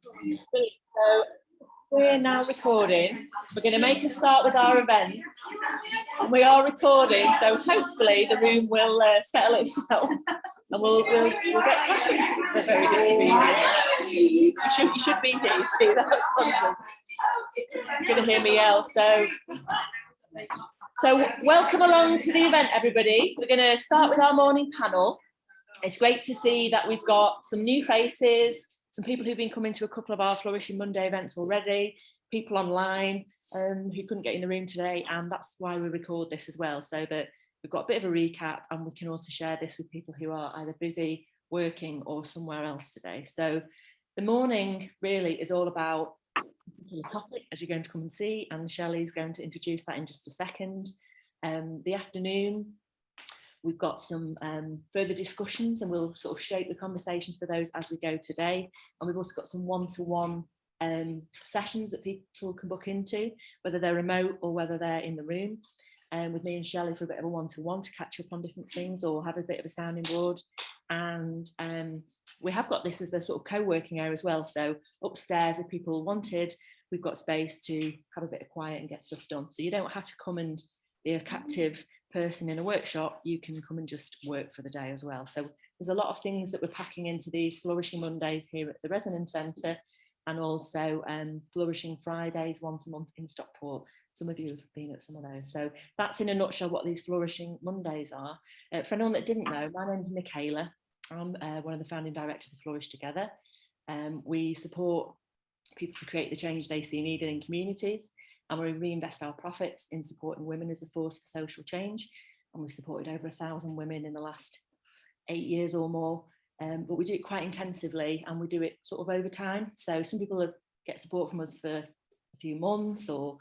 So we're now recording. We're going to make a start with our event. And we are recording, so hopefully the room will settle itself and we'll get the very disobedient. You should be here, you see, that's wonderful. You're going to hear me yell. So welcome along to the event, everybody. We're going to start with our morning panel. It's great to see that we've got some new faces, some people who've been coming to a couple of our Flourishing Monday events already, people online who couldn't get in the room today, and that's why we record this as well, so that we've got a bit of a recap and we can also share this with people who are either busy, working or somewhere else today. So the morning really is all about a particular topic, as you're going to come and see, and Shelley's going to introduce that in just a second. The afternoon, we've got some further discussions and we'll sort of shape the conversations for those as we go today. And we've also got some one-to-one sessions that people can book into, whether they're remote or whether they're in the room, with me and Shelley for a bit of a one-to-one to catch up on different things or have a bit of a sounding board. And we have got this as the sort of co-working area as well. So upstairs, if people wanted, we've got space to have a bit of quiet and get stuff done. So you don't have to come and be a captive person in a workshop, you can come and just work for the day as well. So there's a lot of things that we're packing into these Flourishing Mondays here at the Resonance Centre, and also Flourishing Fridays once a month in Stockport. Some of you have been at some of those. So that's in a nutshell what these Flourishing Mondays are. For anyone that didn't know, my name's Michaela. I'm one of the founding directors of Flourish Together. We support people to create the change they see needed in communities, and we reinvest our profits in supporting women as a force for social change. And we've supported over 1,000 women in the last 8 years or more. But we do it quite intensively and we do it sort of over time. So some people get support from us for a few months or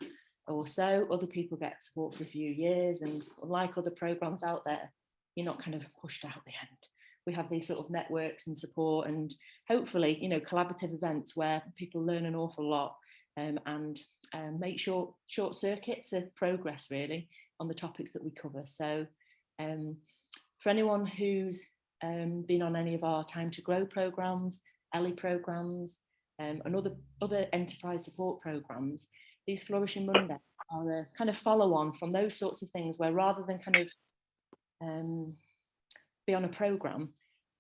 so. Other people get support for a few years. And unlike other programmes out there, you're not kind of pushed out the end. We have these sort of networks and support and hopefully, you know, collaborative events where people learn an awful lot. And make short circuits of progress really on the topics that we cover. So for anyone who's been on any of our Time to Grow programs, Ellie programs, and other enterprise support programs, these Flourishing Mondays are the kind of follow on from those sorts of things, where rather than kind of be on a program,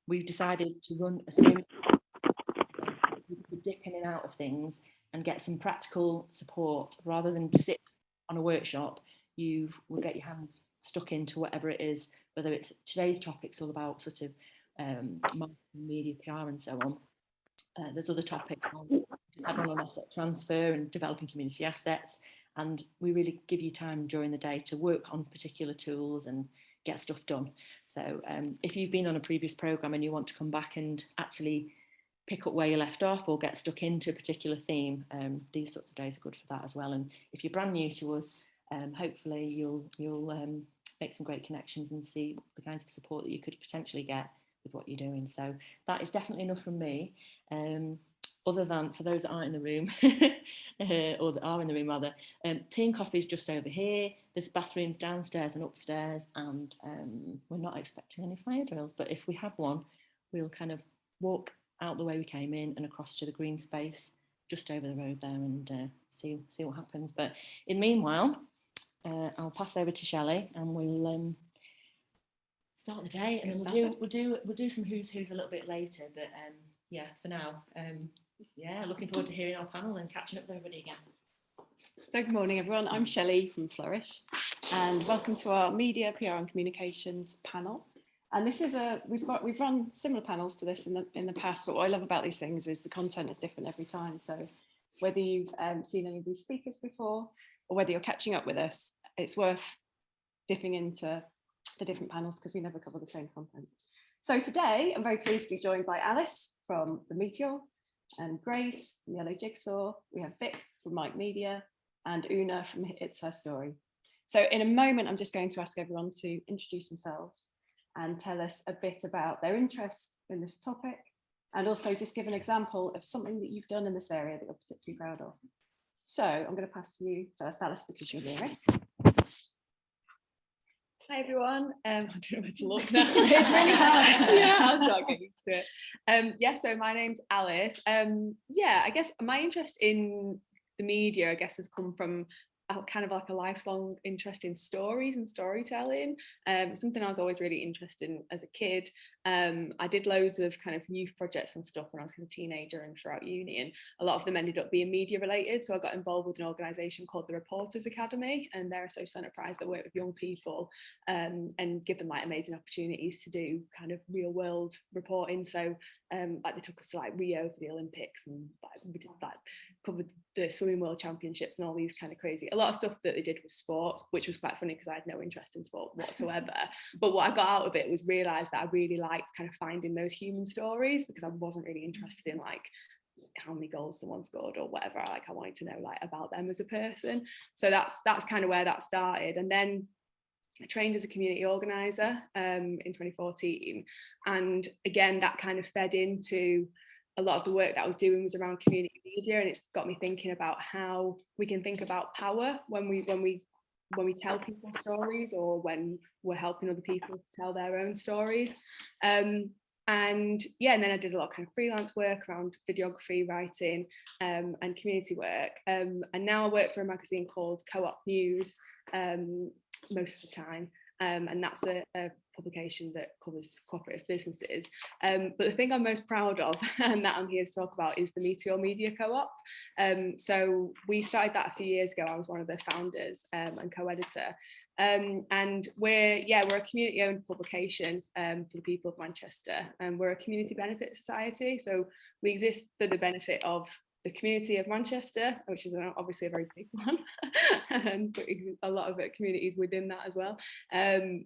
we've decided to run a series of people who dip in and out of things and get some practical support. Rather than sit on a workshop, you will get your hands stuck into whatever it is, whether it's today's topic's all about sort of marketing, media, PR and so on. There's other topics on, just had one on asset transfer and developing community assets, and we really give you time during the day to work on particular tools and get stuff done. So if you've been on a previous programme and you want to come back and actually pick up where you left off or get stuck into a particular theme, these sorts of days are good for that as well. And if you're brand new to us, hopefully you'll make some great connections and see the kinds of support that you could potentially get with what you're doing. So that is definitely enough from me. Other than for those that aren't in the room, or that are in the room rather, tea and coffee is just over here. There's bathrooms downstairs and upstairs, and we're not expecting any fire drills, but if we have one, we'll kind of walk out the way we came in and across to the green space just over the road there and see what happens. But in the meanwhile, I'll pass over to Shelley and we'll start the day, and then we'll do some who's a little bit later. But yeah, for now, yeah, looking forward to hearing our panel and catching up with everybody again. So good morning, everyone. I'm Shelley from Flourish, and welcome to our Media, PR and Communications panel. And this is we've run similar panels to this in the past, but what I love about these things is the content is different every time. So whether you've seen any of these speakers before or whether you're catching up with us, it's worth dipping into the different panels because we never cover the same content. So today I'm very pleased to be joined by Alice from the Meteor and Grace from Yellow Jigsaw. We have Vic from Meteor and Oonagh from ItsHerStory. So in a moment, I'm just going to ask everyone to introduce themselves and tell us a bit about their interest in this topic, and also just give an example of something that you've done in this area that you're particularly proud of. So I'm going to pass to you first, Alice, because you're nearest. Hi everyone. I don't know where to look now. It's really hard. Yeah, I'll try to get used to it. Yeah, so my name's Alice. Yeah, I guess my interest in the media, I guess, has come from kind of like a lifelong interest in stories and storytelling. Something I was always really interested in as a kid. I did loads of kind of youth projects and stuff when I was kind of a teenager and throughout uni, and a lot of them ended up being media related. So I got involved with an organisation called the Reporters Academy, and they're a social enterprise that work with young people and give them like amazing opportunities to do kind of real world reporting. So like they took us to like Rio for the Olympics, and like we did like covered the swimming world championships and all these kind of crazy, a lot of stuff that they did with sports, which was quite funny because I had no interest in sport whatsoever. But what I got out of it was realise that I really liked kind of finding those human stories, because I wasn't really interested in like how many goals someone scored or whatever. Like I wanted to know like about them as a person. So that's kind of where that started. And then I trained as a community organiser in 2014, and again that kind of fed into a lot of the work that I was doing was around community media, and it's got me thinking about how we can think about power when we tell people stories, or when we're helping other people to tell their own stories. And yeah, and then I did a lot of kind of freelance work around videography, writing, and community work. And now I work for a magazine called Co-op News most of the time. And that's a publication that covers cooperative businesses. But the thing I'm most proud of and that I'm here to talk about is the Meteor Media Co-op. So we started that a few years ago. I was one of the founders and co-editor. And we're a community-owned publication for the people of Manchester. And we're a community benefit society. So we exist for the benefit of the community of Manchester, which is obviously a very big one, and a lot of communities within that as well.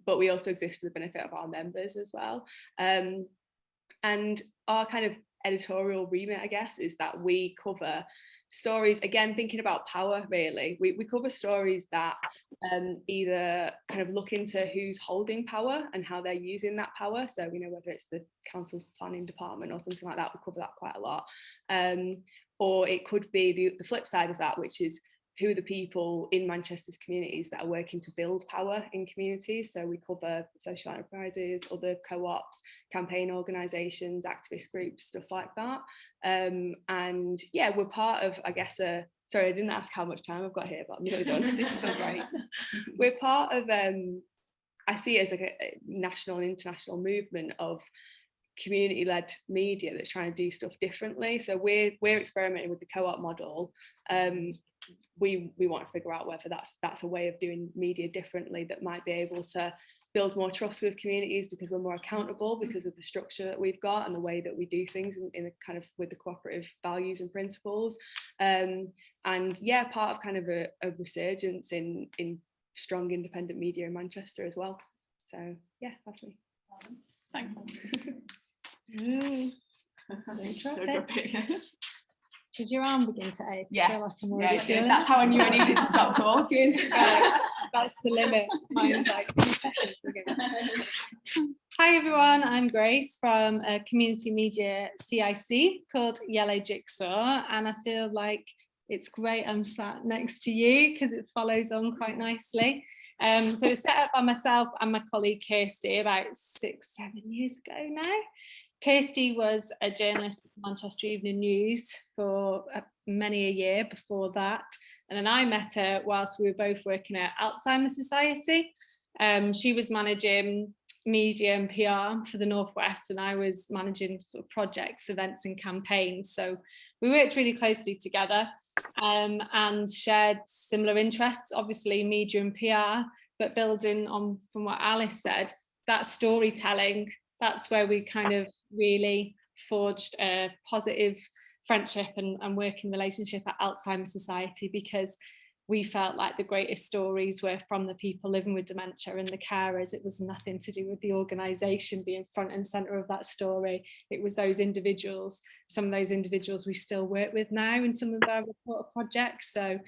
But we also exist for the benefit of our members as well. And our kind of editorial remit, I guess, is that we cover stories, again, thinking about power, really. We cover stories that either kind of look into who's holding power and how they're using that power. So, you know, whether it's the council's planning department or something like that, we cover that quite a lot. Or it could be the flip side of that, which is who are the people in Manchester's communities that are working to build power in communities. So we cover social enterprises, other co-ops, campaign organisations, activist groups, stuff like that. And yeah, we're part of, I guess, sorry, I didn't ask how much time I've got here, but I'm nearly done. This is so great. We're part of, I see it as like a national and international movement of community-led media that's trying to do stuff differently. So we're experimenting with the co-op model. We want to figure out whether that's a way of doing media differently that might be able to build more trust with communities, because we're more accountable because of the structure that we've got and the way that we do things in a kind of with the cooperative values and principles. And yeah, part of kind of a resurgence in strong independent media in Manchester as well. So yeah, that's me. Thanks. Did your arm begin to ache? Yeah. I feel like I'm already feeling That's how I knew I needed to stop talking. That's the limit. Mine's like 2 seconds again. Hi everyone, I'm Grace from a community media CIC called Yellow Jigsaw, and I feel like it's great I'm sat next to you because it follows on quite nicely. So it was set up by myself and my colleague Kirsty about 6-7 years ago now. Kirsty was a journalist at Manchester Evening News for many a year before that. And then I met her whilst we were both working at Alzheimer's Society. She was managing media and PR for the Northwest, and I was managing sort of projects, events and campaigns. So we worked really closely together and shared similar interests, obviously media and PR, but building on from what Alice said, that storytelling, that's where we kind of really forged a positive friendship and working relationship at Alzheimer's Society, because we felt like the greatest stories were from the people living with dementia and the carers. It was nothing to do with the organisation being front and centre of that story. It was those individuals. Some of those individuals we still work with now in some of our reporter projects. So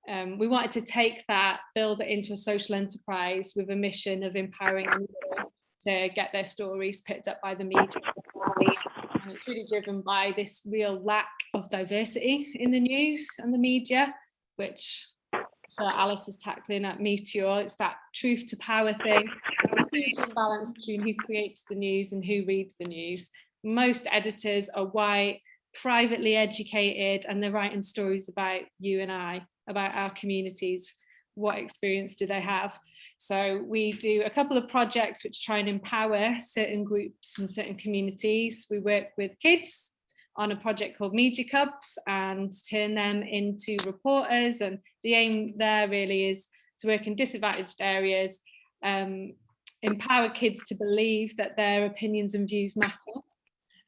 we wanted to take that, build it into a social enterprise with a mission of empowering anyone to get their stories picked up by the media. And it's really driven by this real lack of diversity in the news and the media, which Alice is tackling at Meteor. It's that truth to power thing. There's a huge imbalance between who creates the news and who reads the news. Most editors are white, privately educated, and they're writing stories about you and I, about our communities. What experience do they have? So we do a couple of projects which try and empower certain groups and certain communities. We work with kids on a project called Media Cubs and turn them into reporters, and the aim there really is to work in disadvantaged areas, empower kids to believe that their opinions and views matter,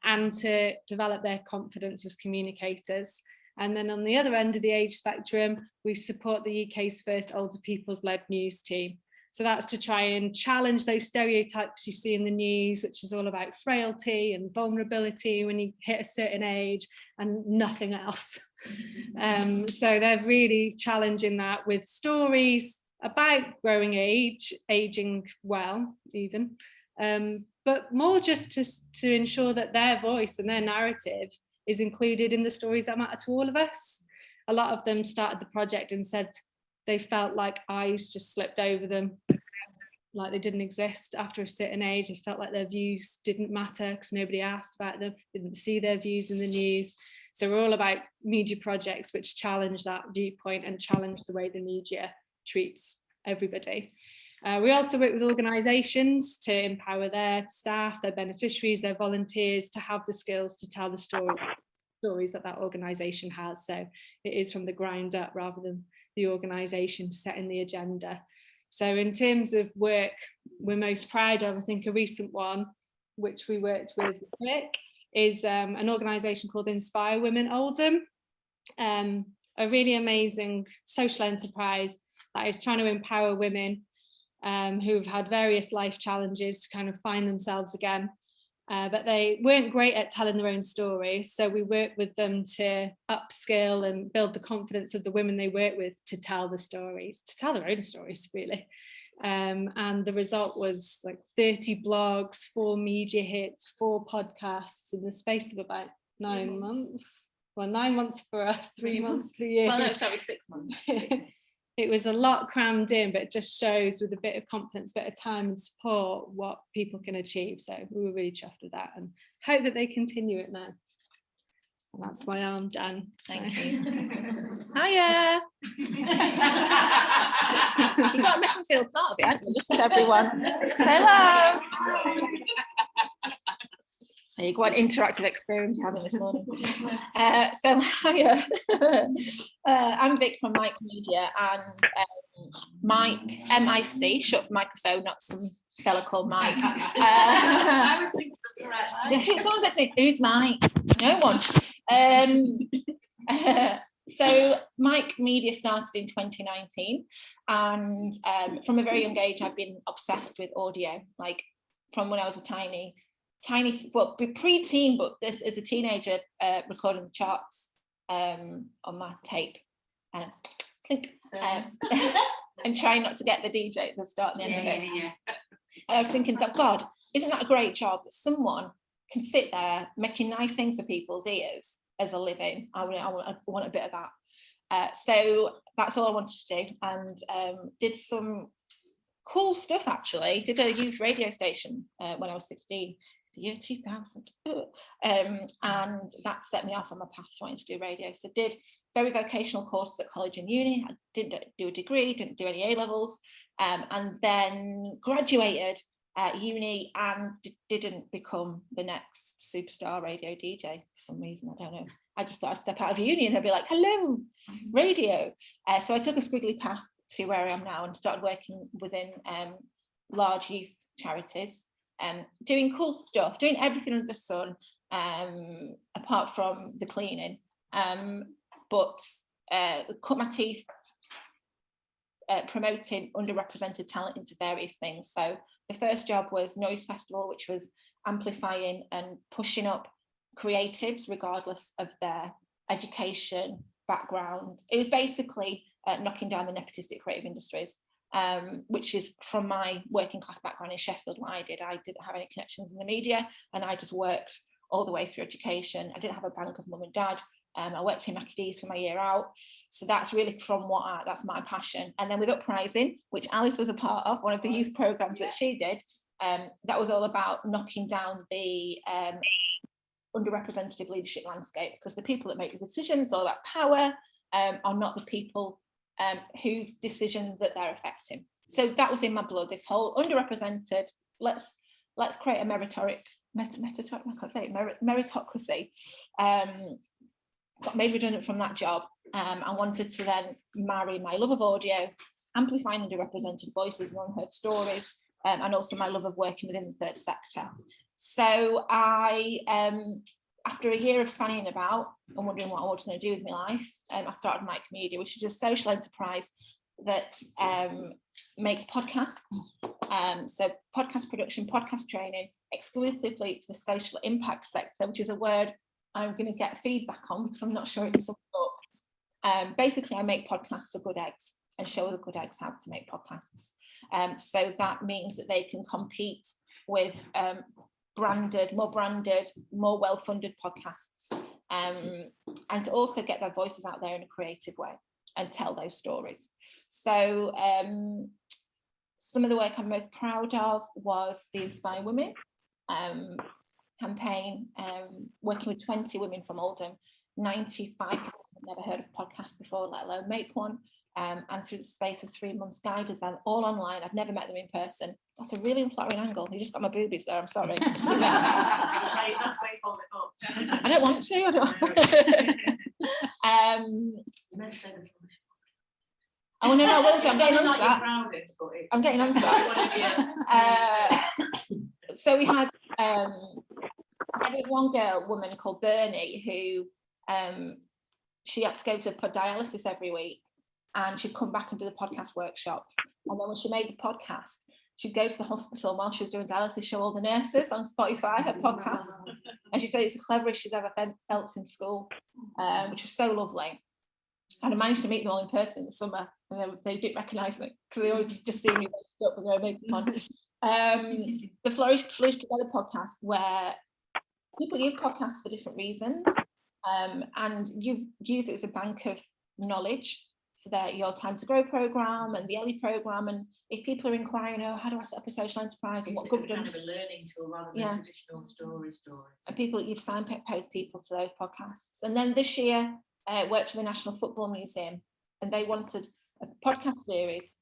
and to develop their confidence as communicators. And then on the other end of the age spectrum, we support the UK's first older people's-led news team. So that's to try and challenge those stereotypes you see in the news, which is all about frailty and vulnerability when you hit a certain age and nothing else. So they're really challenging that with stories about growing age, aging well even, but more just to ensure that their voice and their narrative is included in the stories that matter to all of us. A lot of them started the project and said they felt like eyes just slipped over them, like they didn't exist after a certain age. They felt like their views didn't matter because nobody asked about them, didn't see their views in the news. So we're all about media projects which challenge that viewpoint and challenge the way the media treats everybody. We also work with organisations to empower their staff, their beneficiaries, their volunteers to have the skills to tell the stories that organisation has. So it is from the ground up rather than the organisation setting the agenda. So in terms of work we're most proud of, I think a recent one which we worked with Vic is an organisation called Inspire Women Oldham, a really amazing social enterprise that is trying to empower women who've had various life challenges to kind of find themselves again. But they weren't great at telling their own stories. So we worked with them to upskill and build the confidence of the women they work with to tell the stories, to tell their own stories, really. And the result was like 30 blogs, 4 media hits, 4 podcasts in the space of about 9 months. Well, 9 months for us, 3 months for you. Well, no, sorry, 6 months. It was a lot crammed in, but it just shows with a bit of confidence, a bit of time and support what people can achieve. So we were really chuffed with that and hope that they continue it now. And that's why I'm done. Thank you. Hiya. You've got to make them feel part of it, haven't you? This is everyone. Hello. There you go, an interactive experience you're having this morning. So hiya. I'm Vic from Mike Media, and Mike, M-I-C, short for microphone, not some fella called Mike. I was thinking something like that. Someone said to me, who's Mike? No one. So Mike Media started in 2019, and from a very young age I've been obsessed with audio, like from when I was a tiny, well, pre-teen, but this as a teenager, recording the charts on my tape and clink, and trying not to get the DJ at the start and the end of it. Yeah. And I was thinking that, God, isn't that a great job that someone can sit there making nice things for people's ears as a living? I want a bit of that. So that's all I wanted to do, and did some cool stuff actually. Did a youth radio station when I was 16, the year 2000, and that set me off on my path to wanting to do radio. So did very vocational courses at college and uni. I didn't do a degree, didn't do any A-levels, and then graduated at uni and didn't become the next superstar radio DJ for some reason. I don't know. I just thought I'd step out of uni and I'd be like, hello, radio. So I took a squiggly path to where I am now and started working within large youth charities and doing cool stuff, doing everything under the sun, apart from the cleaning. But cut my teeth promoting underrepresented talent into various things. So the first job was Noise Festival, which was amplifying and pushing up creatives regardless of their education, background. It was basically knocking down the nepotistic creative industries, which is from my working class background in Sheffield. What I didn't have any connections in the media, and I just worked all the way through education. I didn't have a bank of mum and dad. I worked in Maccadees for my year out. So that's really that's my passion. And then with Uprising, which Alice was a part of, one of the youth programs that she did, that was all about knocking down the underrepresented leadership landscape, because the people that make the decisions, all about power, are not the people whose decisions that they're affecting. So that was in my blood, this whole underrepresented, let's create a meritocracy. Got made redundant from that job. I wanted to then marry my love of audio, amplifying underrepresented voices and unheard stories, and also my love of working within the third sector. So I, after a year of fanning about and wondering what I wanted to do with my life, I started Mike Media, which is a social enterprise that makes podcasts. So podcast production, podcast training, exclusively to the social impact sector, which is a word I'm going to get feedback on because I'm not sure it's summed up. Basically, I make podcasts for good eggs and show other good eggs how to make podcasts. So that means that they can compete with more well-funded podcasts, and to also get their voices out there in a creative way and tell those stories. So some of the work I'm most proud of was the Inspire Women campaign, working with 20 women from Oldham. 95% had never heard of podcasts before, let alone make one. And through the space of 3 months, guided them all online. I've never met them in person. That's a really unflattering angle. You just got my boobies there. I'm sorry. That's why you hold it up. I don't want to. I don't. Oh no, I will do. I'm getting onto that. I'm getting onto that. So we had this one woman called Bernie who she had to go for dialysis every week. And she'd come back and do the podcast workshops. And then when she made the podcast, she'd go to the hospital while she was doing dialysis, show all the nurses on Spotify her podcast. And she said it's the cleverest she's ever felt in school, which was so lovely. And I managed to meet them all in person in the summer, and they didn't recognise me because they always just see me dressed up with their makeup on. The Flourish Together podcast, where people use podcasts for different reasons, and you've used it as a bank of knowledge for your Time to Grow program and the Ellie program. And if people are inquiring, how do I set up a social enterprise and what governance? Kind of a learning tool rather than traditional story. And you've signposted people to those podcasts. And then this year, worked with the National Football Museum, and they wanted a podcast series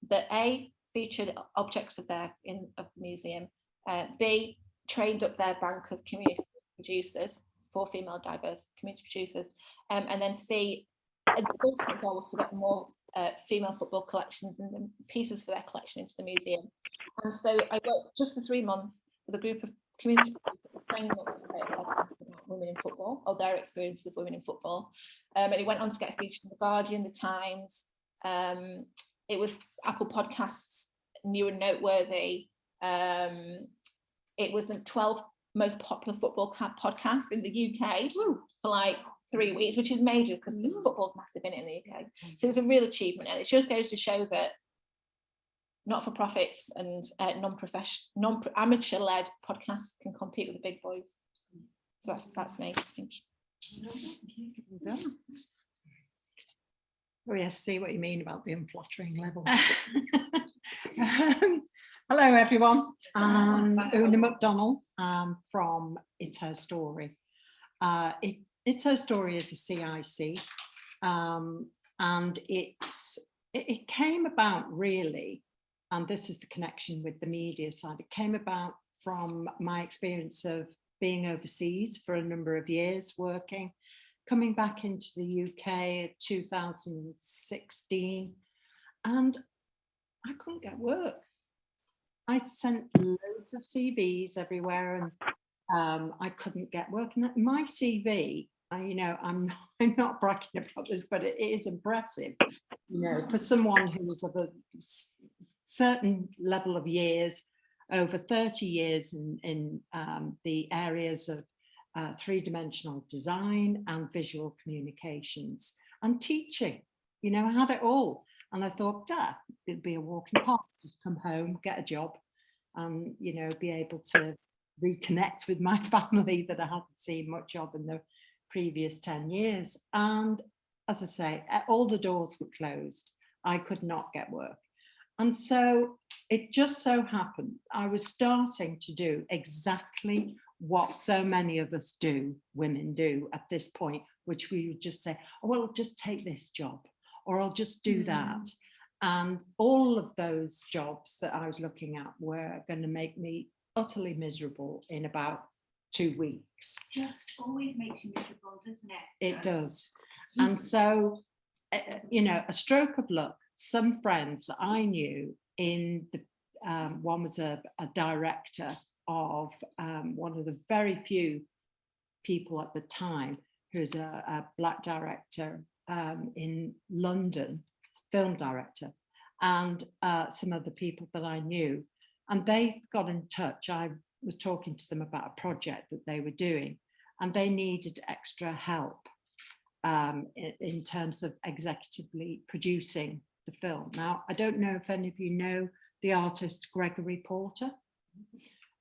that A, featured objects of the museum, B, trained up their bank of community producers, 4 female diverse community producers, and then C, the ultimate goal was to get more female football collections and pieces for their collection into the museum. And so I worked just for 3 months with a group of community people, training them up to create a podcast about women in football, or their experiences of women in football. And it went on to get featured in The Guardian, The Times. It was Apple Podcasts, New and Noteworthy. It was the 12th most popular football podcast in the UK for like 3 weeks, which is major because the football's massive in the UK. So it's a real achievement, and it just goes to show that not-for-profits and amateur-led podcasts can compete with the big boys. So that's me. Thank you. Well done. Oh yes, see what you mean about the unflattering level. Hello everyone, I'm Oonagh McDonell. I'm from ItsHerStory. ItsHerStory is a CIC, and it came about really, and this is the connection with the media side, it came about from my experience of being overseas for a number of years working, coming back into the UK in 2016, and I couldn't get work. I sent loads of CVs everywhere, and I couldn't get work. And my CV, I'm not bragging about this, but it is impressive, for someone who was of a certain level of years, over 30 years in the areas of three-dimensional design and visual communications and teaching. I had it all. And I thought, it'd be a walk in the park, just come home, get a job, and, be able to reconnect with my family that I hadn't seen much of in the previous 10 years. And as I say, all the doors were closed. I could not get work. And so it just so happened I was starting to do exactly what so many of us do, women do at this point, which we would just say, oh, well, I'll just take this job, or I'll just do that. And all of those jobs that I was looking at were going to make me utterly miserable in about 2 weeks. Just always makes you miserable, doesn't it? It does. And so, you know, a stroke of luck, some friends that I knew in the, one was a director of one of the very few people at the time who's a black director in London, film director, and some other people that I knew. And they got in touch. I was talking to them about a project that they were doing, and they needed extra help in terms of executively producing the film. Now, I don't know if any of you know the artist Gregory Porter.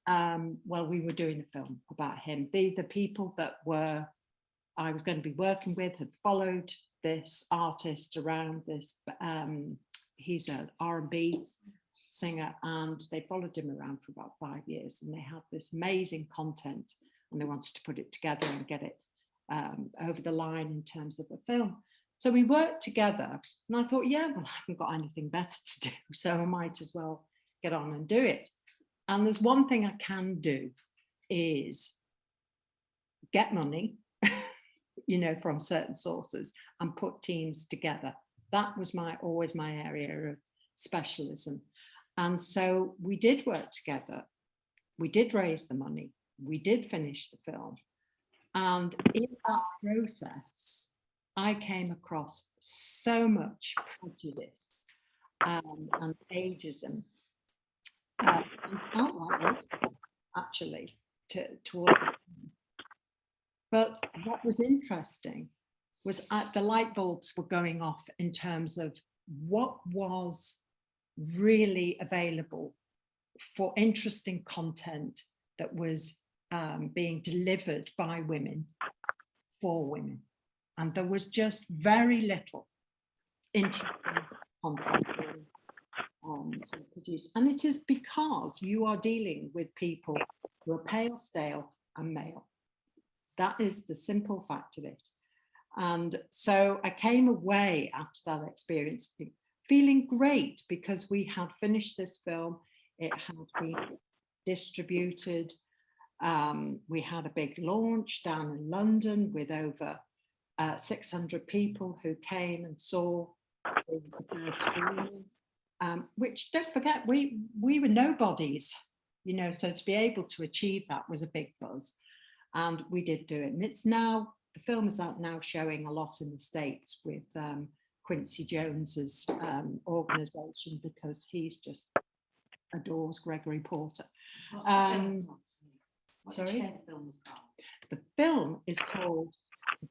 Well, we were doing a film about him. The people that I was going to be working with had followed this artist around this. He's an R&B singer, and they followed him around for about 5 years, and they had this amazing content, and they wanted to put it together and get it over the line in terms of a film. So we worked together, and I thought, yeah, well, I haven't got anything better to do, so I might as well get on and do it. And there's one thing I can do is get money, you know, from certain sources and put teams together. That was always my area of specialism. And so we did work together. We did raise the money. We did finish the film. And in that process, I came across so much prejudice and ageism and outright racism, actually, toward the film. But what was interesting was the light bulbs were going off in terms of what was really available for interesting content that was being delivered by women for women. And there was just very little interesting content being sort of produced. And it is because you are dealing with people who are pale, stale, and male. That is the simple fact of it. And so I came away after that experience feeling great, because we had finished this film. It had been distributed. We had a big launch down in London with over 600 people who came and saw the first screening, which, don't forget, we were nobodies, you know, so to be able to achieve that was a big buzz. And we did do it. And it's now, the film is out now showing a lot in the States with Quincy Jones's organisation, because he's just adores Gregory Porter. Sorry? The film is called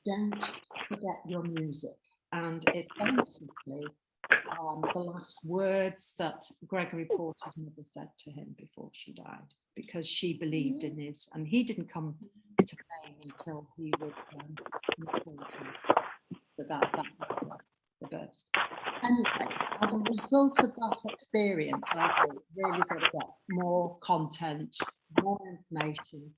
Don't Forget Your Music. And it's basically the last words that Gregory Porter's mother said to him before she died, because she believed in his, and he didn't come to fame until he was so that was the burst. Anyway, as a result of that experience, I thought really got to get more content, more information,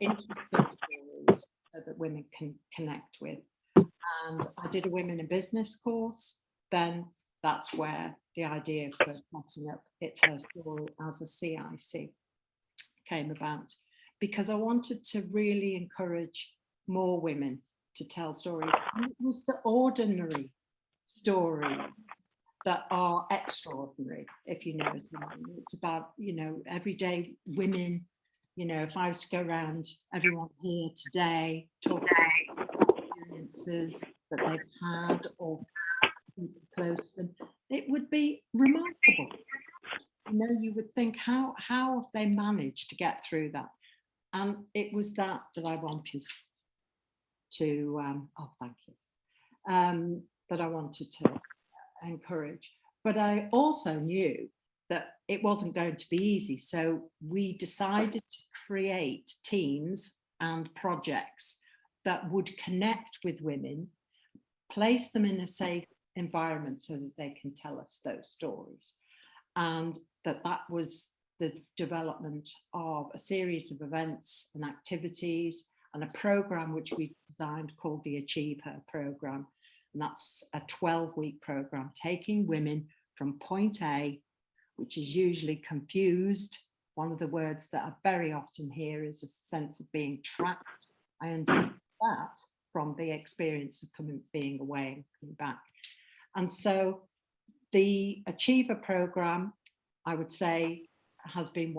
interesting stories so that women can connect with. And I did a women in business course. Then that's where the idea for setting up ItsHerStory as a CIC came about, because I wanted to really encourage more women to tell stories. And it was the ordinary story that are extraordinary, if you know what I mean. It's about, you know, everyday women. You know, if I was to go around everyone here today, talk about experiences that they've had or people close to them, it would be remarkable. You know, you would think, how have they managed to get through that? And it was that I wanted to, oh, thank you, that I wanted to encourage. But I also knew that it wasn't going to be easy. So we decided to create teams and projects that would connect with women, place them in a safe environment so that they can tell us those stories. And that was the development of a series of events and activities and a program which we designed called the Achieve Her program. And that's a 12-week program, taking women from point A, which is usually confused. One of the words that I very often hear is a sense of being trapped. I understand that from the experience of being away and coming back. And so the Achiever program, I would say, has been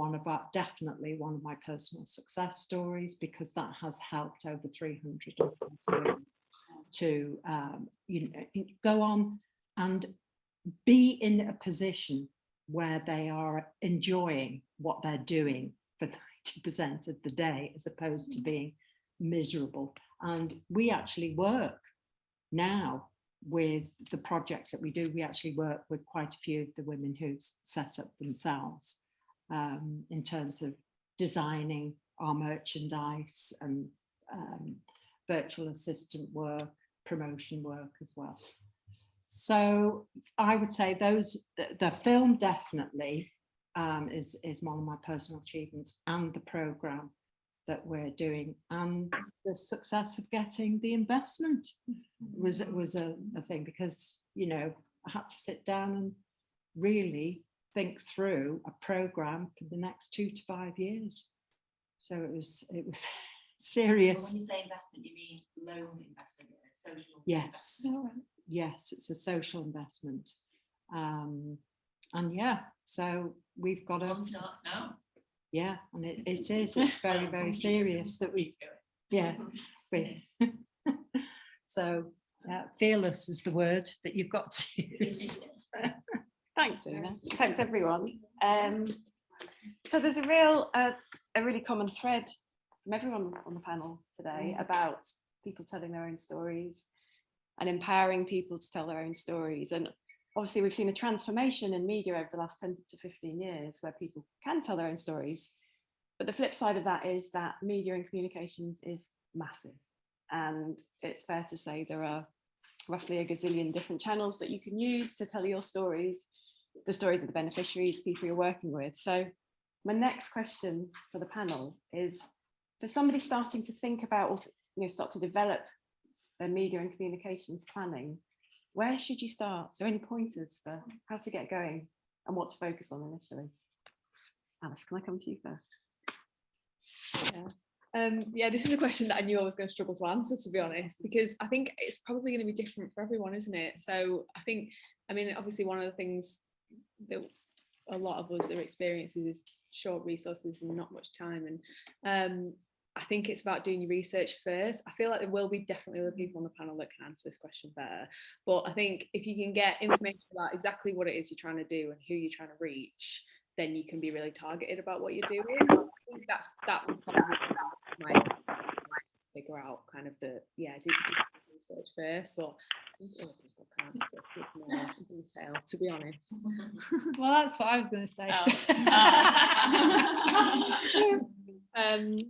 definitely one of my personal success stories, because that has helped over 340 women to go on and be in a position where they are enjoying what they're doing for 90% of the day, as opposed to being miserable. And we actually work now with the projects that we do. We actually work with quite a few of the women who've set up themselves in terms of designing our merchandise and virtual assistant work, promotion work as well. So I would say the film definitely is one of my personal achievements, and the program that we're doing, and the success of getting the investment was a thing, because I had to sit down and really think through a program for the next 2 to 5 years. So it was serious. When you say investment, you mean loan investment, social? Yes. Yes, it's a social investment. And yeah, so we've got a now. Yeah, and it's very, very serious that so fearless is the word that you've got to use. Thanks, Oonagh. Thanks, everyone. So there's a really common thread from everyone on the panel today about people telling their own stories and empowering people to tell their own stories. And obviously we've seen a transformation in media over the last 10 to 15 years where people can tell their own stories. But the flip side of that is that media and communications is massive. And it's fair to say there are roughly a gazillion different channels that you can use to tell your stories, the stories of the beneficiaries, people you're working with. So my next question for the panel is, for somebody starting to think about, or start to develop their media and communications planning, where should you start? So any pointers for how to get going and what to focus on initially? Alice, can I come to you first? Yeah, this is a question that I knew I was going to struggle to answer, to be honest, because I think it's probably going to be different for everyone, isn't it? So I mean, obviously one of the things that a lot of us are experiencing is short resources and not much time. And I think it's about doing your research first. I feel like there will be definitely other people on the panel that can answer this question better. But I think if you can get information about exactly what it is you're trying to do and who you're trying to reach, then you can be really targeted about what you're doing. I think that would probably be my figure out kind of do research first. But I think other people can't speak more detail, to be honest. Well, that's what I was going to say.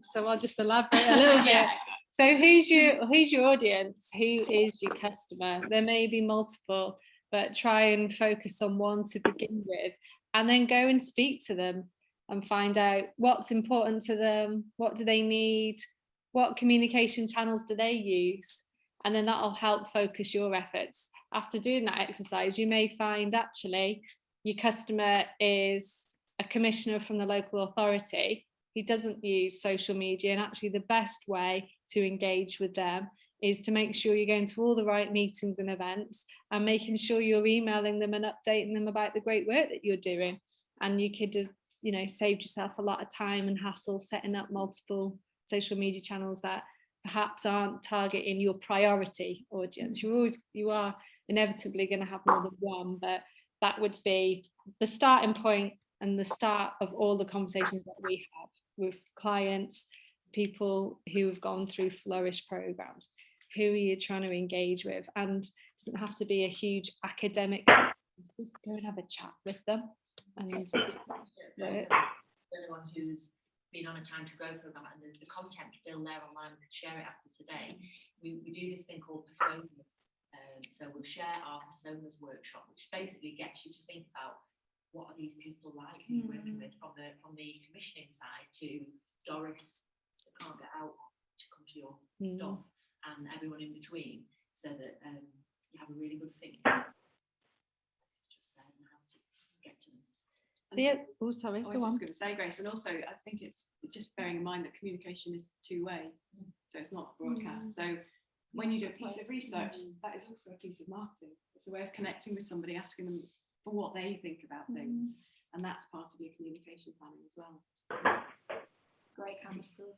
So I'll just elaborate a little bit. So who's your audience? Who is your customer? There may be multiple, but try and focus on one to begin with, and then go and speak to them and find out what's important to them, what do they need, what communication channels do they use, and then that'll help focus your efforts. After doing that exercise, you may find actually your customer is a commissioner from the local authority who doesn't use social media, and actually the best way to engage with them is to make sure you're going to all the right meetings and events and making sure you're emailing them and updating them about the great work that you're doing. And you could have saved yourself a lot of time and hassle setting up multiple social media channels that perhaps aren't targeting your priority audience. You are inevitably going to have more than one, but that would be the starting point and the start of all the conversations that we have with clients, people who have gone through Flourish programs. Who are you trying to engage with? And it doesn't have to be a huge academic, just go and have a chat with them and see if that works. Anyone who's been on a time to grow program and the content's still there online, we can share it after today. We do this thing called personas. So we'll share our personas workshop, which basically gets you to think about what are these people like who you're working with, from the commissioning side to Doris that can't get out to come to your stuff, and everyone in between, so that you have a really good think. It's just saying how to get to them. I Sorry, was go just on. going to say, Grace, and also I think it's just bearing in mind that communication is two-way, so it's not broadcast. So when you do a piece of research, that is also a piece of marketing. It's a way of connecting with somebody, asking them for what they think about things, and that's part of your communication planning as well. Great camera skills.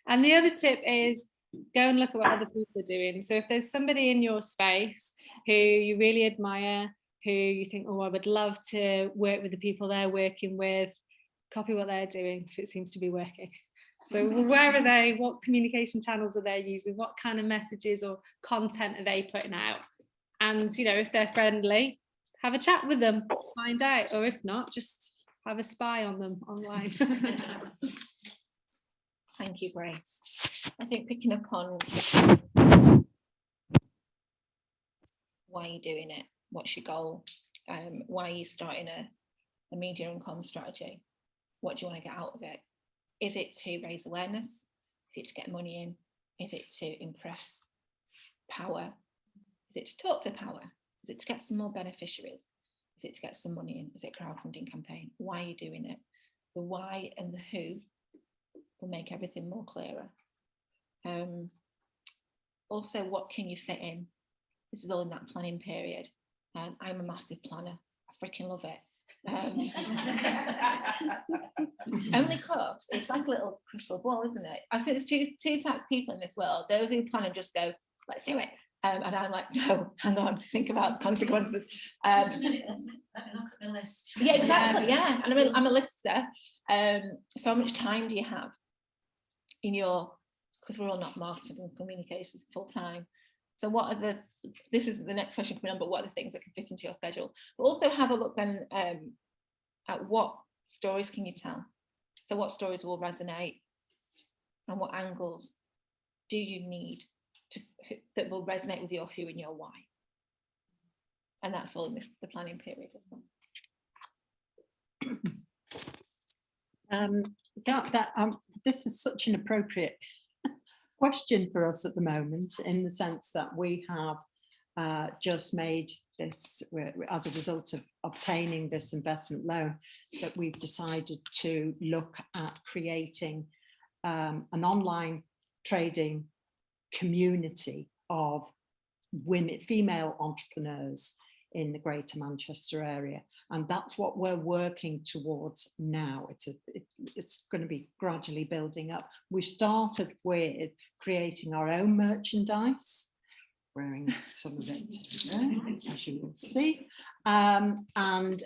And the other tip is go and look at what other people are doing. So if there's somebody in your space who you really admire, who you think, oh, I would love to work with the people they're working with, copy what they're doing if it seems to be working. So where are they? What communication channels are they using? What kind of messages or content are they putting out? And, you know, if they're friendly, have a chat with them, find out. Or if not, just have a spy on them online. Thank you, Grace. I think picking up on why you're doing it, what's your goal, why are you starting a media and comm strategy? What do you want to get out of it? Is it to raise awareness? Is it to get money in? Is it to impress power? Is it to talk to power? Is it to get some more beneficiaries? Is it to get some money in? Is it a crowdfunding campaign? Why are you doing it? The why and the who will make everything more clearer. Also, what can you fit in? This is all in that planning period. I'm a massive planner. I freaking love it. Only because it's like a little crystal ball, isn't it? I think there's two types of people in this world. Those who plan and just go, let's do it. And I'm like, no, hang on, think about consequences. Look at the list. Yeah, exactly. Yeah, and I'm a lister. So how much time do you have in your? Because we're all not marketing and communications full time. So what are this is the next question coming on, but what are the things that can fit into your schedule? But also have a look then at what stories can you tell? So what stories will resonate, and what angles do you need that will resonate with your who and your why? And that's all in the planning period as well. This is such an appropriate question for us at the moment, in the sense that we have just made this, as a result of obtaining this investment loan, that we've decided to look at creating an online trading community of women, female entrepreneurs in the Greater Manchester area, and that's what we're working towards now. It's going to be gradually building up. We've started with creating our own merchandise, wearing some of it today, as you will see, and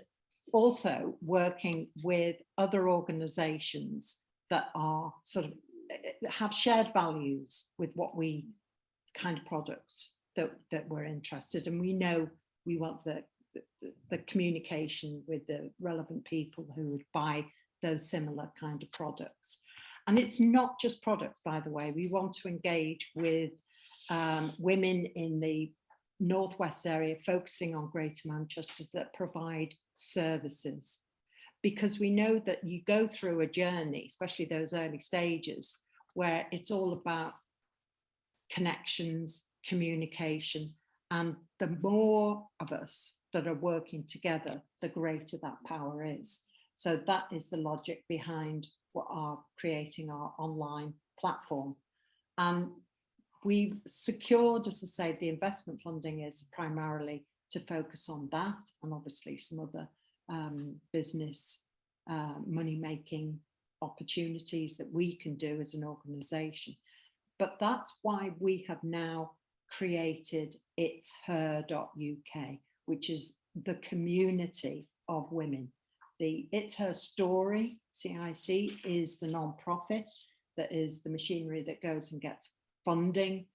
also working with other organisations that are sort of have shared values with what we kind of products that we're interested in. We know we want the communication with the relevant people who would buy those similar kind of products. And it's not just products, by the way. We want to engage with women in the northwest area, focusing on Greater Manchester, that provide services, because we know that you go through a journey, especially those early stages, where it's all about connections, communication, and the more of us that are working together, the greater that power is. So that is the logic behind what are creating our online platform. And we've secured, as I say, the investment funding is primarily to focus on that, and obviously some other business money-making opportunities that we can do as an organisation. But that's why we have now created ItsHer.uk, which is the community of women. The ItsHerStory, CIC, is the non-profit that is the machinery that goes and gets funding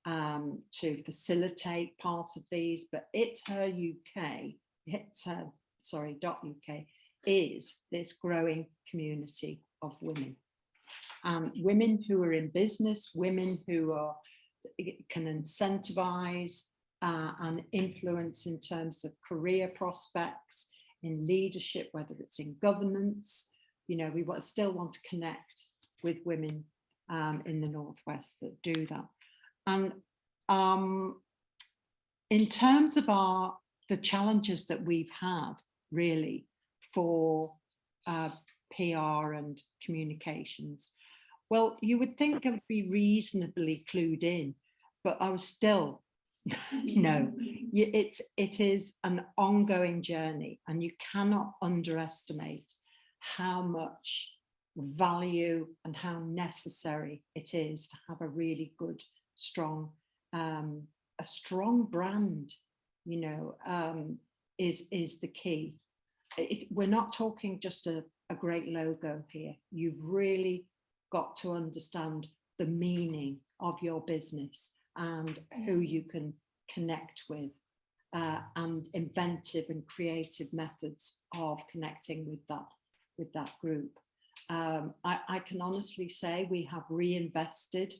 to facilitate part of these. But ItsHer.uk is this growing community of women. Women who are in business, women who can incentivize and influence in terms of career prospects, in leadership, whether it's in governance. You know, we still want to connect with women in the Northwest that do that. And in terms of the challenges that we've had really for PR and communications, well, you would think I would be reasonably clued in, but I was still, no, it is an ongoing journey, and you cannot underestimate how much value and how necessary it is to have a really good, strong, a strong brand, you know, is the key. We're not talking just a great logo here. You've really got to understand the meaning of your business and who you can connect with, and inventive and creative methods of connecting with that group. I can honestly say we have reinvested.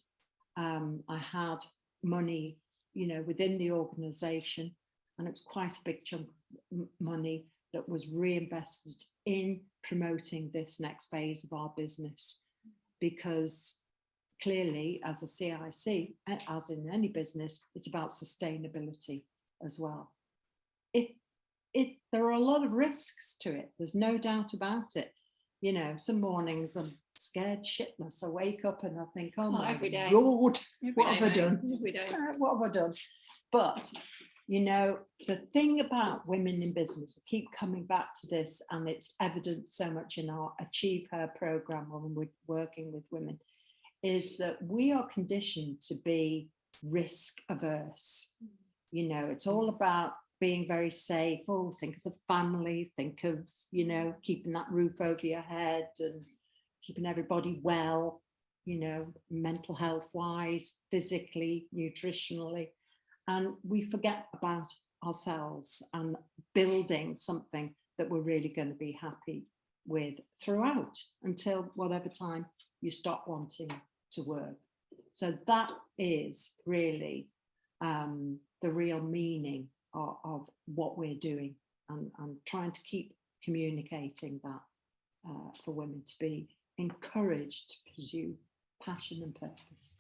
I had money, you know, within the organization, and it was quite a big chunk of money that was reinvested in promoting this next phase of our business, because clearly as a CIC, as in any business, it's about sustainability as well. There are a lot of risks to it, there's no doubt about it. You know, some mornings I'm scared shitless. I wake up and I think, oh my God, what have I done? What have I done? But, you know, the thing about women in business, I keep coming back to this, and it's evident so much in our Achieve Her program when we're working with women, is that we are conditioned to be risk averse. You know, it's all about being very safe. Oh, think of the family, think of, you know, keeping that roof over your head and keeping everybody well, you know, mental health wise, physically, nutritionally. And we forget about ourselves and building something that we're really going to be happy with throughout until whatever time you stop wanting to work. So that is really the real meaning of what we're doing, and trying to keep communicating that for women to be encouraged to pursue passion and purpose.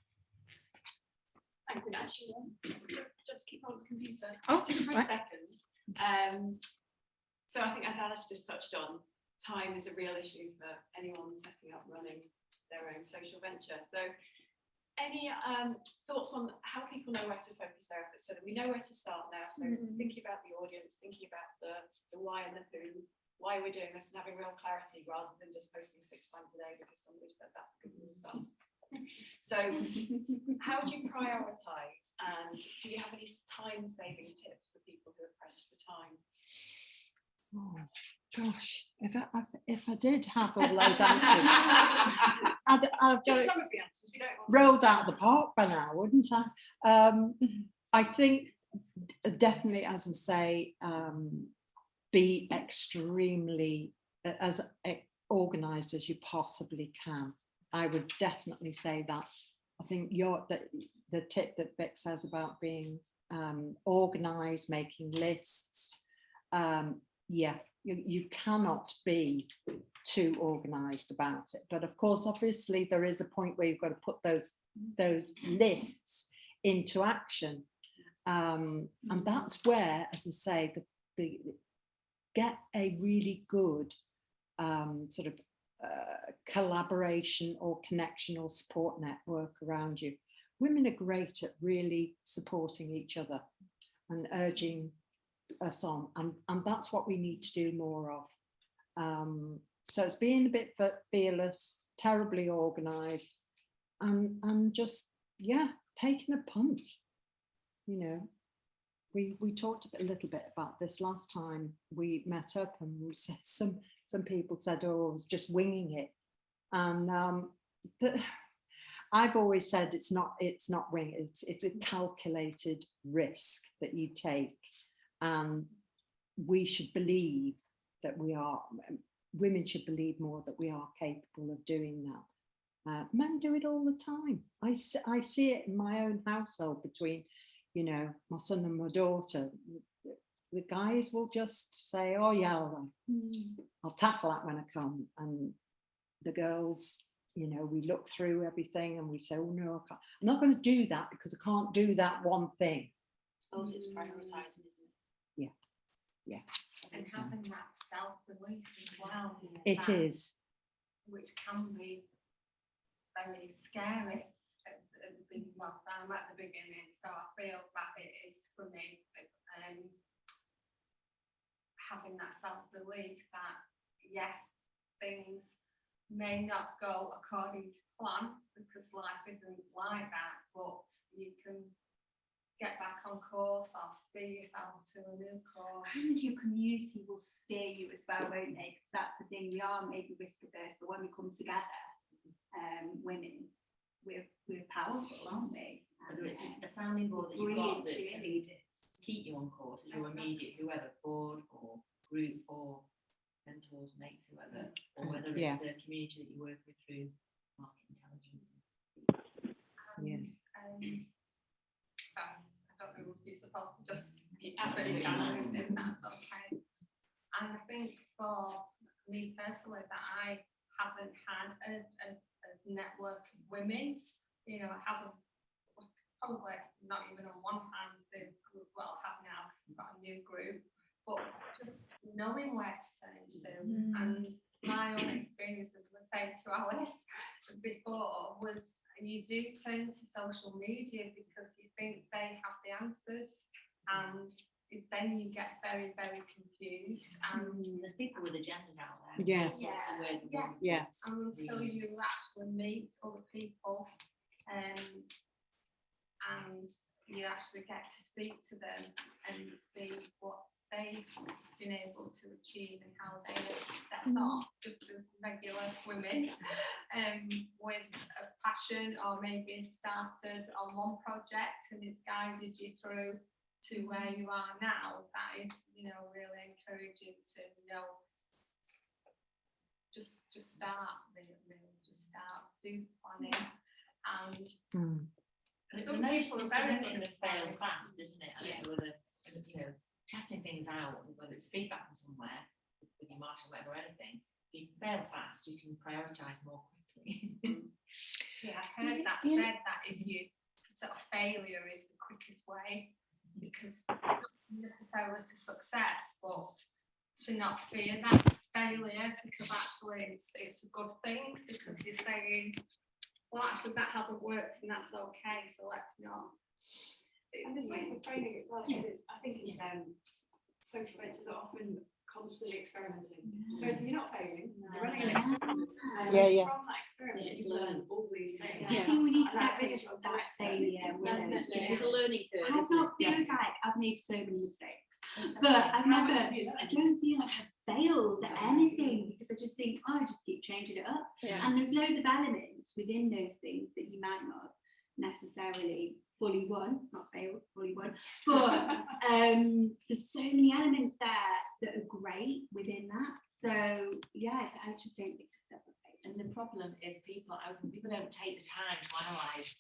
Thanks, and actually, just keep on the computer Just for a second. So I think, as Alice just touched on, time is a real issue for anyone setting up, running their own social venture. So any thoughts on how people know where to focus their efforts, so that we know where to start now? So thinking about the audience, thinking about the why and the who, why we're doing this, and having real clarity rather than just posting 6 times a day because somebody said that's a good rule of thumb. So how would you prioritise, and do you have any time-saving tips for people who are pressed for time? Oh gosh, if I did have all those answers, I'd Just some of the answers. We don't want rolled out of the park by now, wouldn't I? I think definitely, as I say, be extremely as organised as you possibly can. I would definitely say that. I think the tip that Vic says about being organised, making lists. Yeah, you cannot be too organised about it. But of course, obviously, there is a point where you've got to put those lists into action. And that's where, as I say, the get a really good sort of collaboration or connection or support network around you. Women are great at really supporting each other and urging us on, and that's what we need to do more of. So it's being a bit fearless, terribly organised, and just, yeah, taking a punt. You know, we talked a little bit about this last time we met up, and we said some people said, oh, I was just winging it, and I've always said it's not winging, it's a calculated risk that you take. And we should believe that we are, women should believe more that we are capable of doing that. Men do it all the time. I see it in my own household between, you know, my son and my daughter. The guys will just say, oh yeah, I'll tackle that when I come. And the girls, you know, we look through everything and we say, oh no, I can't. I'm not going to do that because I can't do that one thing. I suppose it's prioritising, isn't it? Yeah. And having that self-belief as well. It that- is. Which can be very scary. Well, I'm at the beginning, so I feel that it is for me. Having that self-belief that yes, things may not go according to plan because life isn't like that, but you can get back on course or steer yourself to a new course. And your community will steer you as well, won't they? Because that's the thing, we are maybe risk averse, but when we come together, women, we're powerful, aren't we? Whether it's a sounding board that you've got that can keep you on course, as your immediate, whoever, board or group or mentors, mates, whoever, or whether it's the community that you work with through market intelligence. Yes. Sorry, I don't know if you're supposed to just keep speaking, if that's okay. And I think for me personally that I haven't had a network of women, you know, I haven't, probably not even on one hand, well, I have now because I've got a new group, but just knowing where to turn to. And my own experience, as I was saying to Alice before, was you do turn to social media because you think they have the answers, and then you get very, very confused. And there's people with agendas out there. Yeah. And until you actually meet other people, and you actually get to speak to them and see what they've been able to achieve and how they set off just as regular women with a passion, or maybe started on one project and it's guided you through to where you are now. That is, you know, really encouraging to know. Just start, really, just start, do planning, and some people are very good at fail fast, isn't it? I don't know whether, you know, testing things out, whether it's feedback from somewhere, with your marketing, whatever, anything. If you fail fast, you can prioritise more quickly. Yeah, I heard that said that if you sort of failure is the quickest way, because not necessarily to success, but to not fear that failure, because actually it's a good thing, because you're saying, well, actually that hasn't worked and that's okay, so let's not. And this ways of framing as well, because I think it's social ventures are often constantly experimenting. So you're not failing, you're running an experiment. From that experiment, you learn all these things. I think we need to get rid of that failure. It's a learning curve. I don't feel like I've made so many mistakes, but I don't feel like I've failed at anything, because I just think, I just keep changing it up. And there's loads of elements within those things that you might not necessarily fully won, not failed, fully won, but there's so many elements there that are great within that. So yeah, I just don't think it's a separate page. And the problem is people don't take the time to analyse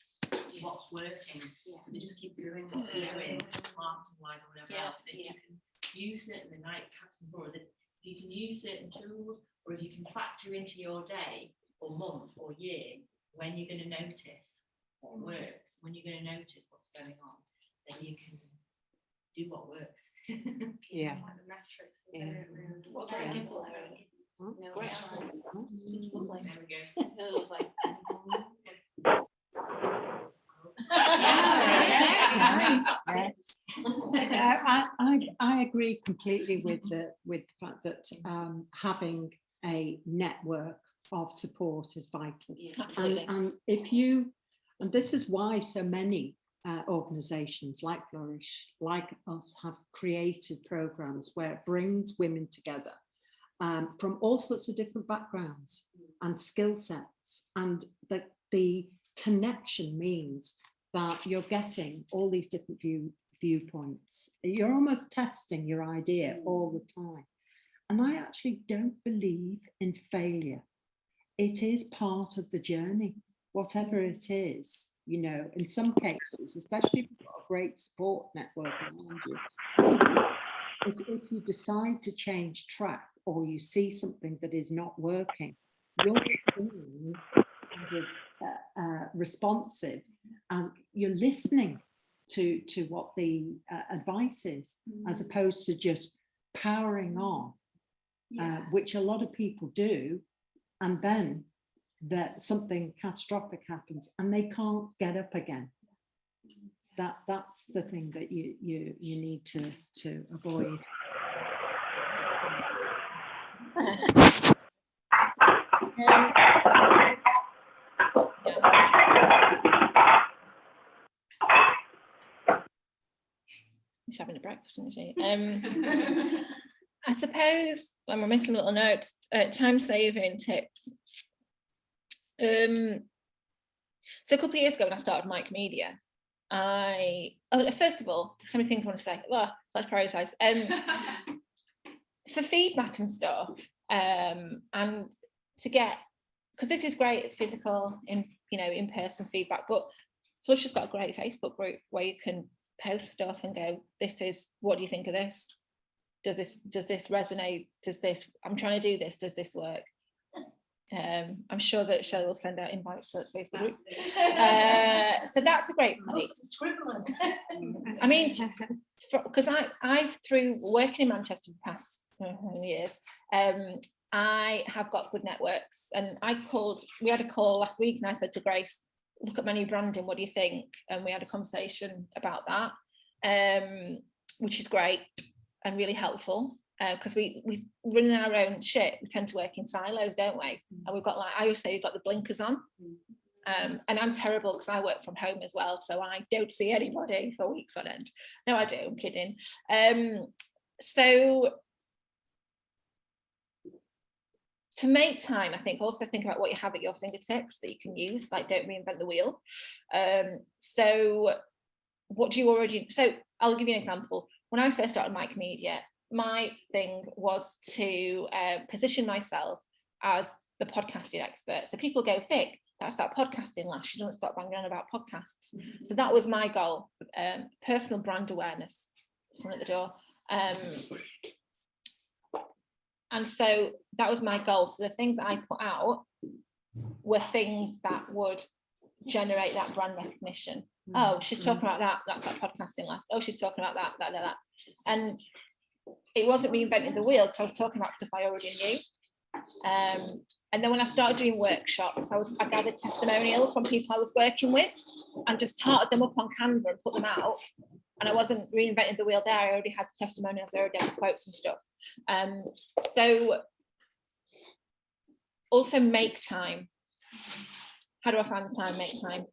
what's working, so they just keep doing what they're doing, marketing wise or whatever else. If you can use certain, the night caps and boards, if you can use certain tools, or if you can factor into your day or month or year when you're going to notice what works, when you're going to notice what's going on, then you can do what works. Yeah. Like the metrics, isn't it, really? What Very very good. There we go. I agree completely with the fact that having a network of support is vital. And if you, and this is why so many organisations like Flourish, like us, have created programmes where it brings women together from all sorts of different backgrounds and skill sets, and the connection means that you're getting all these different viewpoints. You're almost testing your idea all the time, And I actually don't believe in failure. It is part of the journey, whatever it is. You know, in some cases, especially if you've got a great support network around you, if you decide to change track or you see something that is not working, you're being kind of responsive, and you're listening to what the advice is, as opposed to just powering on, which a lot of people do, and then that something catastrophic happens and they can't get up again. That's the thing that you need to avoid. She's having a breakfast, isn't she? I suppose when we're missing little notes, time-saving tips. So a couple of years ago when I started Mike Media, first of all, so many things I want to say. Well, let's prioritise. For feedback and stuff, and to get, because this is great physical, in-person feedback, but Flourish has got a great Facebook group where you can post stuff and go, what do you think of this? Does this resonate? I'm trying to do this, does this work? I'm sure that Shelley will send out invites to the Facebook group. So that's a great place. I mean, because I've through working in Manchester for the past years, I have got good networks, and we had a call last week and I said to Grace, look at my new branding, what do you think? And we had a conversation about that, which is great and really helpful, because we running our own shit, we tend to work in silos, don't we? And we've got, like I always say, we've got the blinkers on, and I'm terrible because I work from home as well, so I don't see anybody for weeks on end. No, I do, I'm kidding. So to make time, I think, also think about what you have at your fingertips that you can use, like don't reinvent the wheel. So what do you already, so I'll give you an example. When I first started Mike Media, my thing was to position myself as the podcasting expert. So people go, Vic, that's that podcasting lash, you don't stop banging on about podcasts. So that was my goal, personal brand awareness. Someone at the door. And so that was my goal. So the things that I put out were things that would generate that brand recognition. Oh, she's talking about that. That's that podcasting last. Oh, she's talking about that. And it wasn't reinventing the wheel, because I was talking about stuff I already knew. And then when I started doing workshops, I gathered testimonials from people I was working with and just tarted them up on Canva and put them out. And I wasn't reinventing the wheel there. I already had the testimonials, I already had the quotes and stuff. So also make time. How do I find the time? Make time.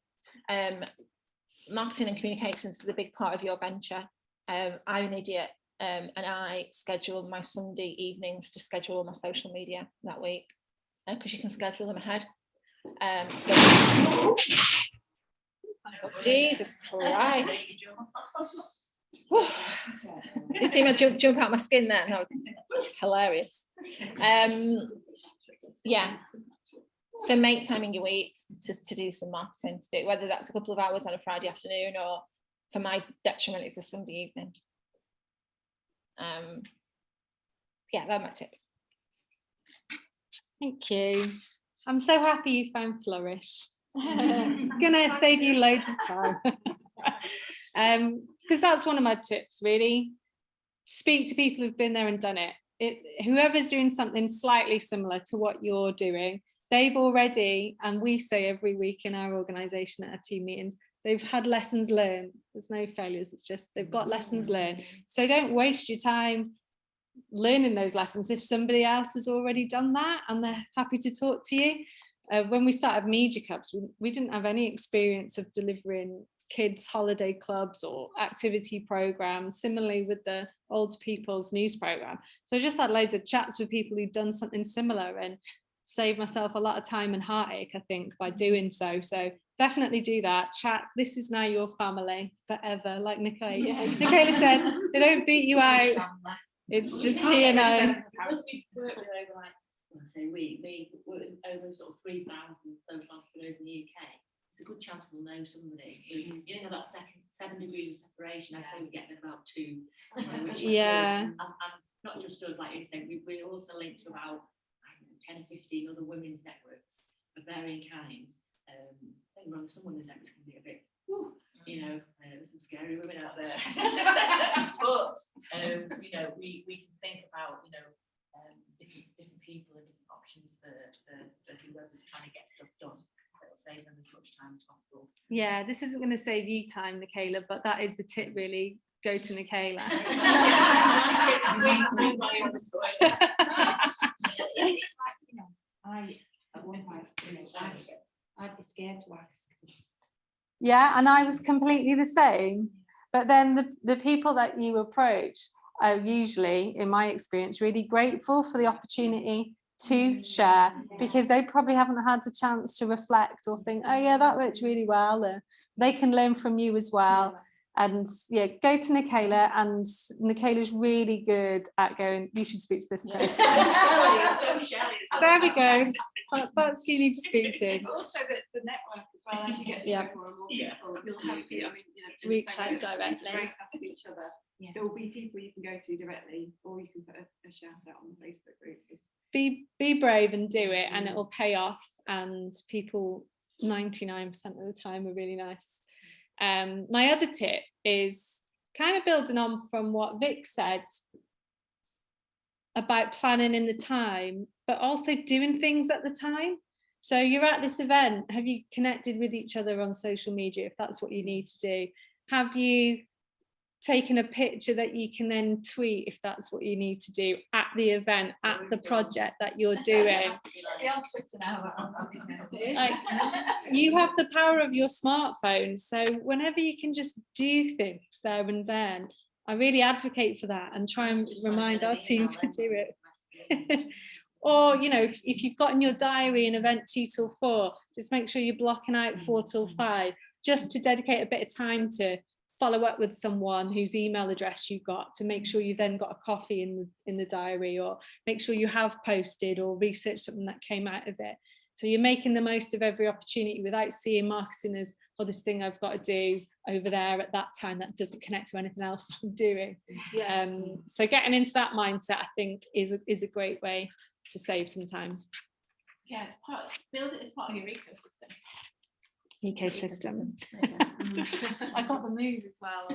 Marketing and communications is a big part of your venture. I'm an idiot, and I schedule my Sunday evenings to schedule all my social media that week, because you can schedule them ahead. So Jesus Christ. You see me jump out my skin there? No, hilarious. Yeah. So make time in your week to do some marketing, to do, whether that's a couple of hours on a Friday afternoon, or for my detriment, it's a Sunday evening. Yeah, they're my tips. Thank you. I'm so happy you found Flourish. It's gonna save you loads of time. Because that's one of my tips, really. Speak to people who've been there and done it. Whoever's doing something slightly similar to what you're doing, they've already, and we say every week in our organisation at our team meetings, they've had lessons learned. There's no failures, it's just they've got lessons learned. So don't waste your time learning those lessons if somebody else has already done that and they're happy to talk to you. When we started Media Clubs, we didn't have any experience of delivering kids holiday clubs or activity programs, similarly with the Older People's news program. So I just had loads of chats with people who'd done something similar and saved myself a lot of time and heartache, I think, by doing so. So definitely do that. Chat. This is now your family forever, like Nicola. Nicola said, they don't beat you out. It's just TNO. Because we work with over like, when I say we work with over sort of 3,000 social entrepreneurs in the UK. It's a good chance we'll know somebody. You know, that 7 degrees of separation, I'd say we get about 2. You know, which is Yeah. good. And not just us, like you said, we're also linked to about 10 or 15 other women's networks of varying kinds. Don't get me wrong, some women's networks can be a bit, you know, there's some scary women out there. But you know, we can think about, you know, different people and different options for whoever's trying to get stuff done. Save them as much time as possible. Yeah, this isn't going to save you time, Nicola, but that is the tip, really. Go to Nicola. I'd be scared to ask. Yeah, and I was completely the same. But then the people that you approach are usually, in my experience, really grateful for the opportunity to share, because they probably haven't had the chance to reflect or think, oh yeah, that worked really well, and they can learn from you as well. And yeah, go to Nicola, and Nicola's really good at going, you should speak to this person. There we go. That's who you need to speak to. Also the network as well, as you get to know more and more people, you'll have people, I mean, you know, Reach out directly. Grace ask each other. There will be people you can go to directly, or you can put a shout out on the Facebook group. Be brave and do it, and it will pay off. And people 99% of the time are really nice. My other tip is kind of building on from what Vic said about planning in the time, but also doing things at the time. So you're at this event, have you connected with each other on social media if that's what you need to do? Have you taken a picture that you can then tweet if that's what you need to do at the event, at the project that you're doing? Like, you have the power of your smartphone, so whenever you can just do things there and then, I really advocate for that and try and remind our team to do it. Or, you know, if you've got in your diary an event 2 till 4, just make sure you're blocking out 4 till 5, just to dedicate a bit of time to follow up with someone whose email address you got, to make sure you've then got a coffee in the diary, or make sure you have posted or researched something that came out of it. So you're making the most of every opportunity without seeing marketing as, oh, this thing I've got to do over there at that time that doesn't connect to anything else I'm doing. So getting into that mindset, I think, is a great way to save some time. Yeah, build it as part of your ecosystem. I got the move as well.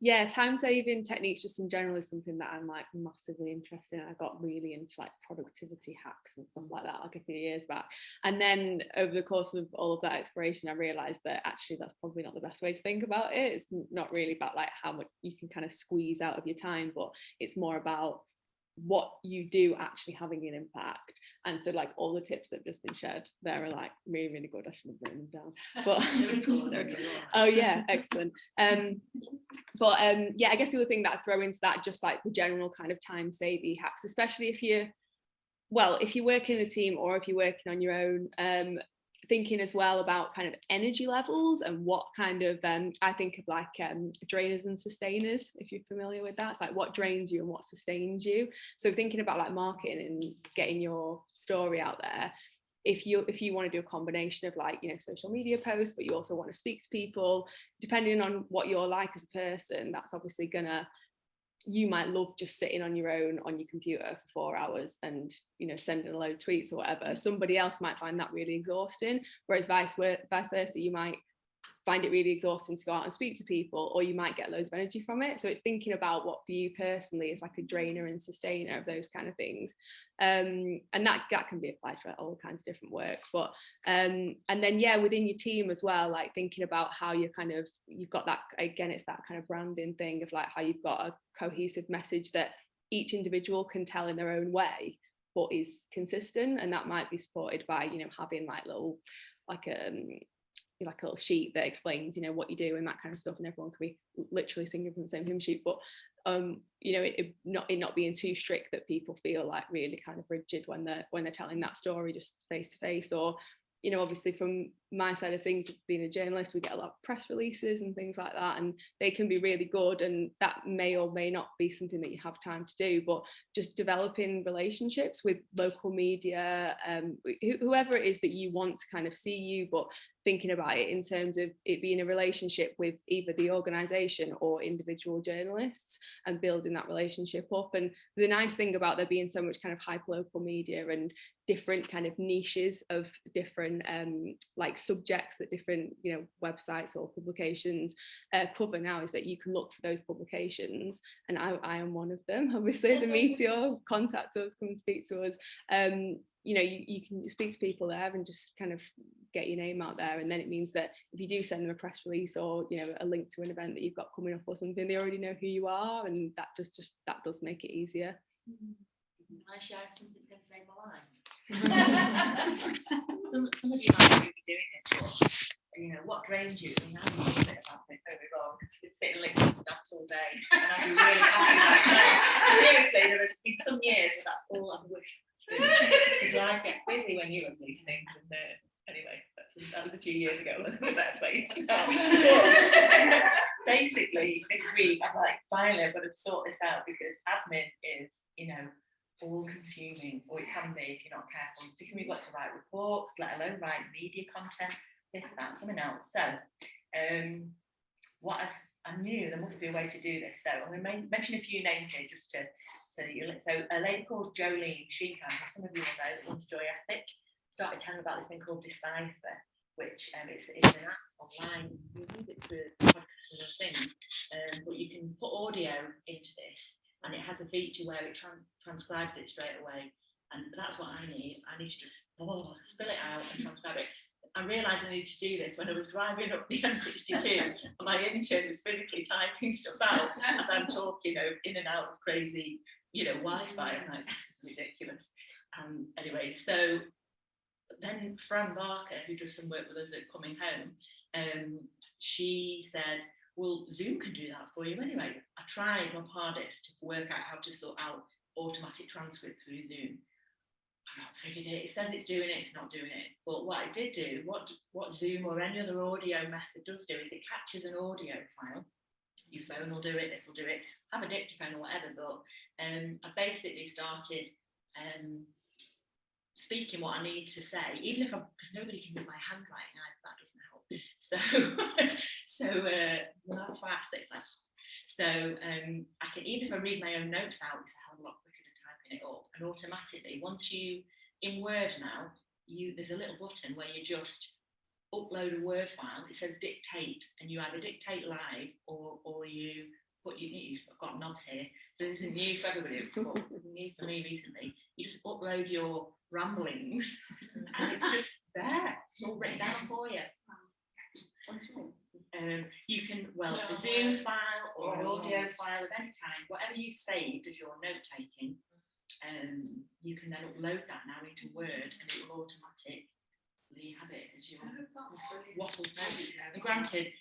Yeah, time saving techniques just in general is something that I'm like massively interested in. I got really into like productivity hacks and stuff like that like a few years back, and then over the course of all of that exploration I realized that actually that's probably not the best way to think about it. It's not really about like how much you can kind of squeeze out of your time, but it's more about what you do actually having an impact. And so like all the tips that have just been shared there are like really, really good. I should have written them down, but oh yeah, excellent. But yeah, I guess the other thing that I throw into that, just like the general kind of time saving hacks, especially if you work in a team or if you're working on your own, thinking as well about kind of energy levels and what kind of I think of like drainers and sustainers, if you're familiar with that. It's like what drains you and what sustains you. So thinking about like marketing and getting your story out there, if you want to do a combination of like, you know, social media posts, but you also want to speak to people, depending on what you're like as a person, that's obviously gonna, you might love just sitting on your own on your computer for 4 hours and, you know, sending a load of tweets or whatever. Somebody else might find that really exhausting, whereas vice versa, you might find it really exhausting to go out and speak to people, or you might get loads of energy from it. So it's thinking about what for you personally is like a drainer and sustainer of those kind of things, and that can be applied to all kinds of different work. But and then yeah, within your team as well, like thinking about how you've got that, again, it's that kind of branding thing of like how you've got a cohesive message that each individual can tell in their own way but is consistent, and that might be supported by, you know, having like little like a little sheet that explains, you know, what you do and that kind of stuff, and everyone can be literally singing from the same hymn sheet. But you know, it not being too strict that people feel like really kind of rigid when they're telling that story just face to face. Or, you know, obviously from my side of things of being a journalist, we get a lot of press releases and things like that, and they can be really good, and that may or may not be something that you have time to do, but just developing relationships with local media, whoever it is that you want to kind of see you, but thinking about it in terms of it being a relationship with either the organisation or individual journalists, and building that relationship up. And the nice thing about there being so much kind of hyper-local media and different kind of niches of different like subjects that different, you know, websites or publications cover now, is that you can look for those publications, and I am one of them. Obviously, the Meteor, contact us, come and speak to us. You know, you can speak to people there and just kind of get your name out there, and then it means that if you do send them a press release or, you know, a link to an event that you've got coming up or something, they already know who you are, and that does make it easier. Can I share something that's going to save my life? some of you might be doing this, but you know what drains you. I mean, I'm a bit about it, don't be wrong. I could sit and listen to stats all day, and I'd be really happy. Seriously, there has been some years where that's all I wish I could do, because life gets busy when you have these things. And anyway, that was a few years ago. We're in a better place now. Basically, this week I'm like, finally, I've got to sort this out, because admin is, you know, all consuming, or it can be if you're not careful. Particularly, we've got to write reports, let alone write media content, this, that, something else. So I knew there must be a way to do this. So I'm going to mention a few names here just to so a lady called Jolene Sheehan, some of you will know, that runs Joy Ethic, started telling about this thing called Decipher, which it's an app online. You use it for podcasts and things, but you can put audio into this, and it has a feature where it transcribes it straight away. And that's what I need. I need to just spill it out and transcribe it. I realised I needed to do this when I was driving up the M62, and my intern was physically typing stuff out as I'm talking, you know, in and out of crazy, you know, Wi-Fi. I'm like, this is ridiculous. Anyway, so then Fran Barker, who does some work with us at Coming Home, she said, well, Zoom can do that for you anyway. I tried my hardest to work out how to sort out automatic transcript through Zoom. I've not figured it. It says it's doing it, it's not doing it. But what I did do, what Zoom or any other audio method does do, is it captures an audio file. Your phone will do it, this will do it. Have a dictaphone or whatever, but I basically started speaking what I need to say, even if because nobody can read my handwriting, that doesn't help. So how fast it's like. So I can, even if I read my own notes out, it's a hell of a lot quicker than typing it up. And automatically, once you in Word now, there's a little button where you just upload a Word file. It says dictate, and you either dictate live or you put you've got nods here. So this is new for everybody, but it's new for me recently. You just upload your ramblings, and it's just there. It's all written down for you. You can, a Zoom file or an audio file of any kind, whatever you saved as your note taking, you can then upload that now into Word, and it will automatically have it as your waffle note. And granted,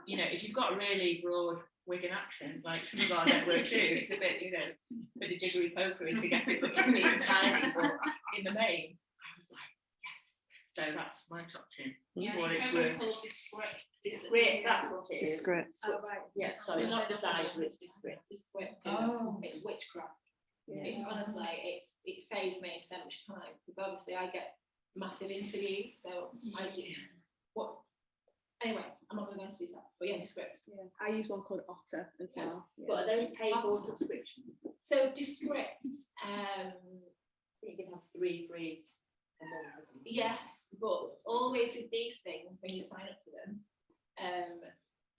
you know, if you've got a really broad Wigan accent, like some of our network do, it's a bit, you know, bit of jiggery pokery to get it looking neat and tidy, but in the main, I was like, yes. So that's my top 10. Yeah, what it's worth. Descript, that's what it is. Descript. Oh, right. Yeah, so it's not decided, it's descript. Descript it's witchcraft. Yeah. It's honestly, it saves me so much time, because obviously I get massive interviews, so I do what. Anyway, I'm not going to go into that, but yeah, Descript. Yeah, I use one called Otter as well. Yeah. But are those paid for subscriptions? So Descript, You can have 3 free a month or something. yes, but always with these things, when you sign up for them,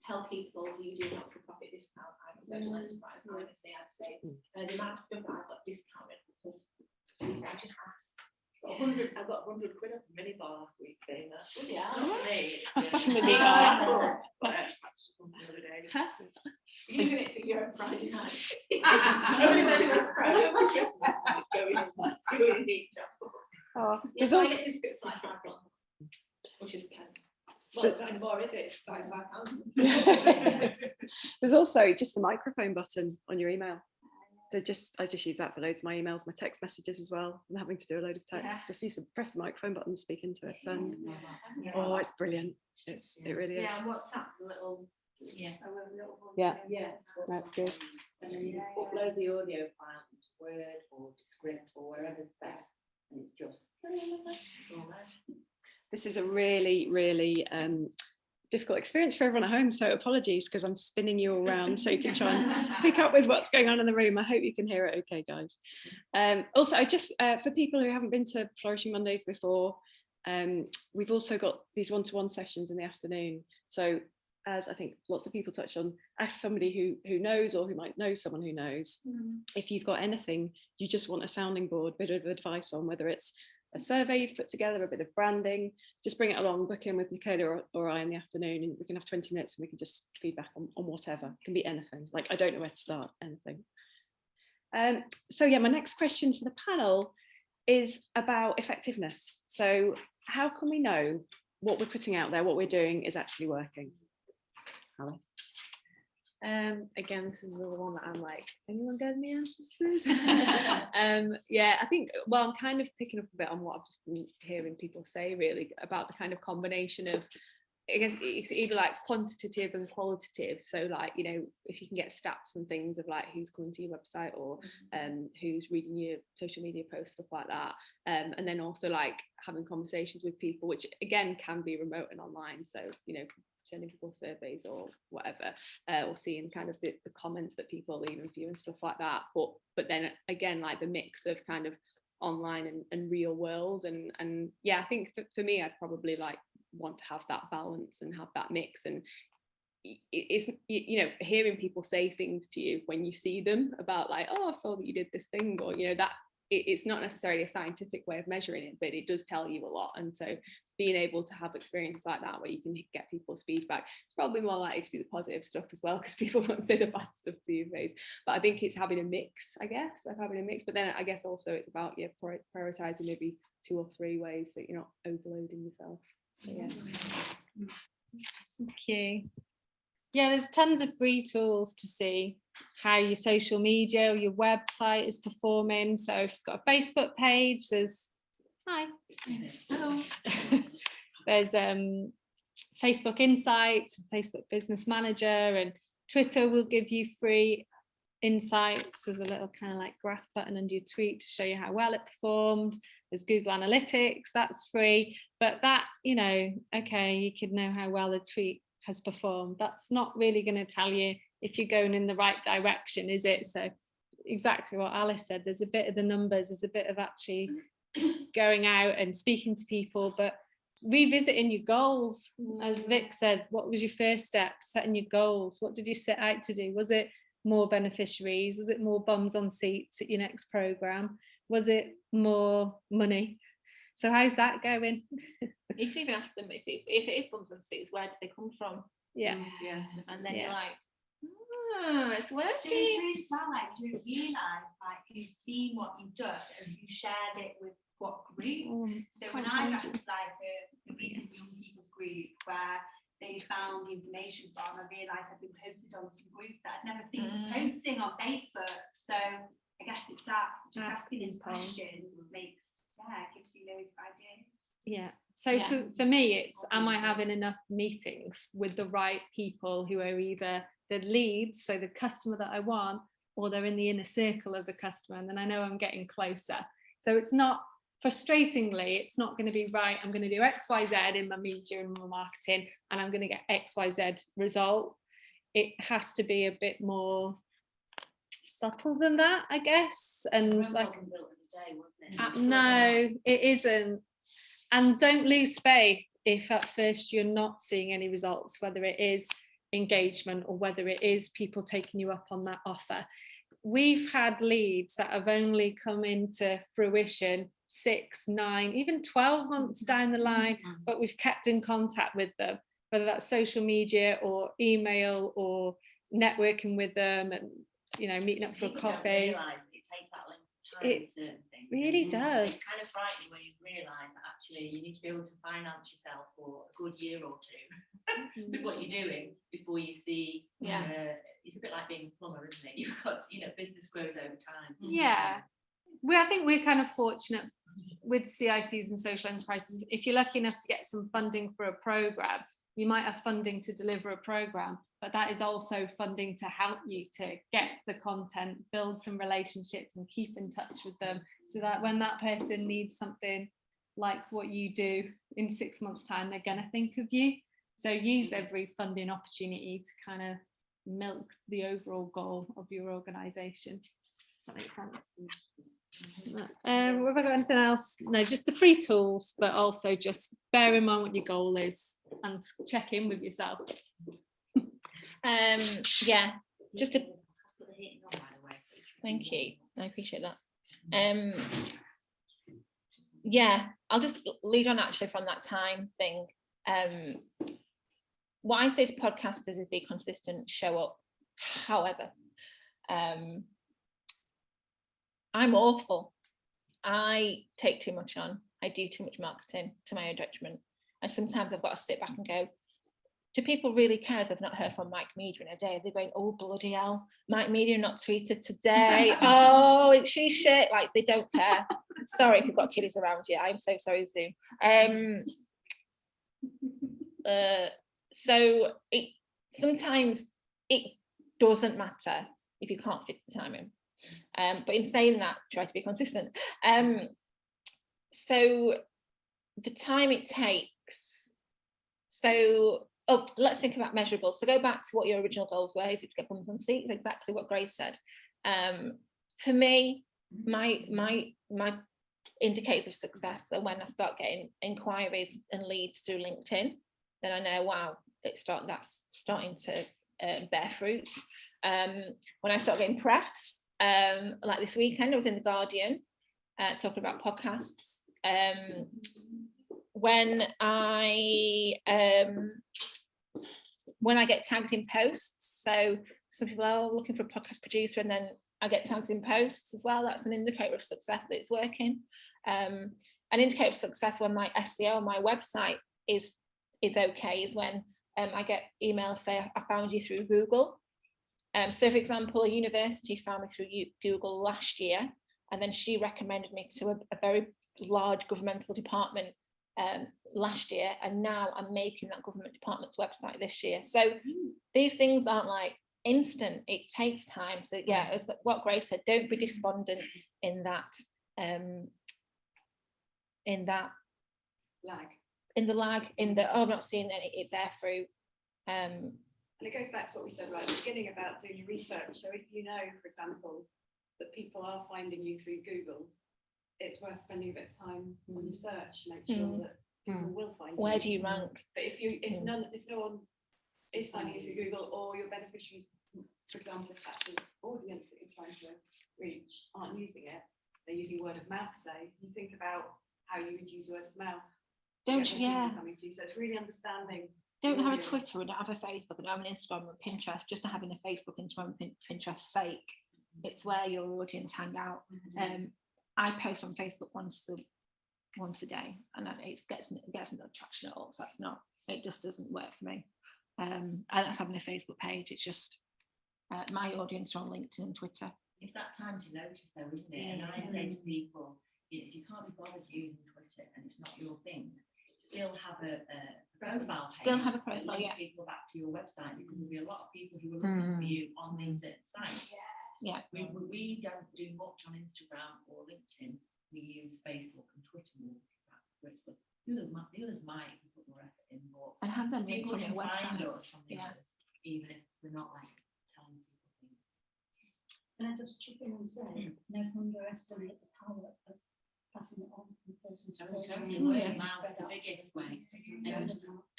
tell people you do not for profit discount. I'm a social enterprise, I'm a CFC. The amount of stuff that I've got discounted, because I just ask. I got 100 quid off a minibar last week saying that. Yeah. Not for me. Minibar. Another day. Using it for your Friday night. Over Christmas, it's going in each job. Oh, Yes, there's I also, get Descript like £5, which is pence. Well, it's not anymore, is it? It's £5. there's also just the microphone button on your email. So I just use that for loads of my emails, my text messages as well. I'm having to do a load of text. Just press the microphone button, speak into it. Send. Oh, it's brilliant. It really is. Yeah, WhatsApp's a little. Yeah. That's good. And then you upload the audio file into Word or Script or wherever's best, and it's just. This is a really, really difficult experience for everyone at home, so apologies because I'm spinning you all around so you can try and pick up with what's going on in the room. I hope you can hear it okay, guys. Also, I just for people who haven't been to Flourishing Mondays before, we've also got these one-to-one sessions in the afternoon. So as I think lots of people touched on, ask somebody who knows or who might know someone who knows. If you've got anything you just want a sounding board, bit of advice on, whether it's a survey you've put together, a bit of branding, just bring it along, book in with Michaela or I in the afternoon, and we can have 20 minutes and we can just feedback on whatever. It can be anything. Like, I don't know where to start, anything. So yeah, my next question for the panel is about effectiveness. So how can we know what we're putting out there, what we're doing is actually working? Alice? Again, this is the one that I'm like, anyone got any answers to this? Yeah, I think, well, I'm kind of picking up a bit on what I've just been hearing people say, really, about the kind of combination of, I guess it's either like quantitative and qualitative. So like, you know, if you can get stats and things of like who's coming to your website or who's reading your social media posts, stuff like that. And then also like having conversations with people, which again can be remote and online. So, you know, sending people surveys or whatever, or seeing kind of the comments that people are leaving for you and stuff like that. But then again, like the mix of kind of online and real world. And yeah, I think for me, I'd probably like want to have that balance and have that mix. And it's, you know, hearing people say things to you when you see them about like, oh, I saw that you did this thing, or, you know, that it's not necessarily a scientific way of measuring it, but it does tell you a lot. And so being able to have experiences like that where you can get people's feedback, it's probably more likely to be the positive stuff as well, because people won't say the bad stuff to your face. But I think it's having a mix, I guess, of having a mix. But then I guess also it's about, yeah, prioritizing maybe 2 or 3 ways that you're not overloading yourself. So, yeah. Thank you. Yeah, there's tons of free tools to see how your social media or your website is performing. So if you've got a Facebook page, there's hello. There's Facebook Insights, Facebook Business Manager, and Twitter will give you free insights. There's a little kind of like graph button under your tweet to show you how well it performed. There's Google Analytics, that's free. But that, you know, okay, you could know how well a tweet has performed. That's not really going to tell you if you're going in the right direction, is it? So exactly what Alice said, there's a bit of the numbers, there's a bit of actually going out and speaking to people, but revisiting your goals. As Vic said, what was your first step? Setting your goals. What did you set out to do? Was it more beneficiaries? Was it more bums on seats at your next program? Was it more money? So how's that going? You can even ask them if it is bums on seats, where do they come from? Yeah. And then you're like, it's working. Seriously, as well, like, you realise like you've seen what you've done and you shared it with what group. So when I got to like a recent young people's group where they found the information from, I realised I've been posted on some group that I'd never been posting on Facebook. So I guess it's that, just asking these questions gives you loads of ideas. Yeah. So for me, it's, am I having enough meetings with the right people who are either the leads, so the customer that I want, or they're in the inner circle of the customer, and then I know I'm getting closer. So it's not, frustratingly, it's not going to be right, I'm going to do X, Y, Z in my media and my marketing, and I'm going to get X, Y, Z result. It has to be a bit more subtle than that, I guess. And like, no, it isn't. And don't lose faith if at first you're not seeing any results, whether it is engagement or whether it is people taking you up on that offer. We've had leads that have only come into fruition 6, 9, even 12 months down the line, but we've kept in contact with them, whether that's social media or email or networking with them and, you know, meeting up for a coffee. It takes that length of time with certain things. Really does. It's kind of frightening when you realise that actually you need to be able to finance yourself for a good year or 2 with what you're doing before you see it's a bit like being a plumber, isn't it? You've got, business grows over time. Yeah. I think we're kind of fortunate with CICs and social enterprises. If you're lucky enough to get some funding for a program, you might have funding to deliver a program, but that is also funding to help you to get the content, build some relationships and keep in touch with them, so that when that person needs something like what you do in 6 months' time, they're going to think of you. So use every funding opportunity to kind of milk the overall goal of your organisation. That makes sense. Have I got anything else? No, just the free tools, but also just bear in mind what your goal is and check in with yourself. Yeah, just a thank you, I appreciate that. Yeah, I'll just lead on actually from that time thing. What I say to podcasters is be consistent, show up. However, I'm awful. I take too much on. I do too much marketing to my own detriment. And sometimes I've got to sit back and go, do people really care if they've not heard from Mike Meteor in a day? They're going, oh, bloody hell, Mike Meteor not tweeted today. Oh, she's shit. Like, they don't care. Sorry if you've got kiddies around you. I'm so sorry, Zoom. So sometimes it doesn't matter if you can't fit the time in. But in saying that, try to be consistent. So the time it takes. So, let's think about measurables. So go back to what your original goals were. Is it to get bums on seats? Exactly what Grace said. For me, my indicators of success are when I start getting inquiries and leads through LinkedIn. Then I know, wow, that's starting to bear fruit. When I start getting press, like this weekend, I was in the Guardian talking about podcasts. When I get tagged in posts, so some people are looking for a podcast producer, and then I get tagged in posts as well. That's an indicator of success that it's working. An indicator of success when my SEO on my website is okay is when I get emails say I found you through Google. So for example, a university found me through Google last year, and then she recommended me to a very large governmental department last year, and now I'm making that government department's website this year. So these things aren't like instant, it takes time. So yeah, as what Grace said, don't be despondent in that lag, I'm not seeing it bear fruit. And it goes back to what we said right at the beginning about doing your research. So if you know, for example, that people are finding you through Google, it's worth spending a bit of time on your search, make sure that people will find you. Where do you rank? But if no one is finding you through Google, or your beneficiaries, for example, if that's the audience that you're trying to reach aren't using it, they're using word of mouth, say, you think about how you would use word of mouth. Don't you? Yeah. So it's really understanding. Don't have a Twitter and don't have a Facebook and don't have an Instagram or Pinterest, just to having a Facebook, Instagram, Pinterest sake. It's where your audience hang out. I post on Facebook once a day, and it gets no traction at all. So it just doesn't work for me. And that's having a Facebook page. It's just my audience are on LinkedIn and Twitter. It's that time to notice though, isn't it? And I say to people, if you can't be bothered using Twitter and it's not your thing, still have a profile page. Still have a profile, yeah. People back to your website, because there'll be a lot of people who are looking for you on these sites. Yeah. We don't do much on Instagram or LinkedIn. We use Facebook and Twitter more. The others might put more effort in, but and have them link people from can your website. find us from the others, even if we're not like telling people things. Can I just chip in and say, never underestimate the power of passing it on from person to person. Totally, word of mouth is the biggest way.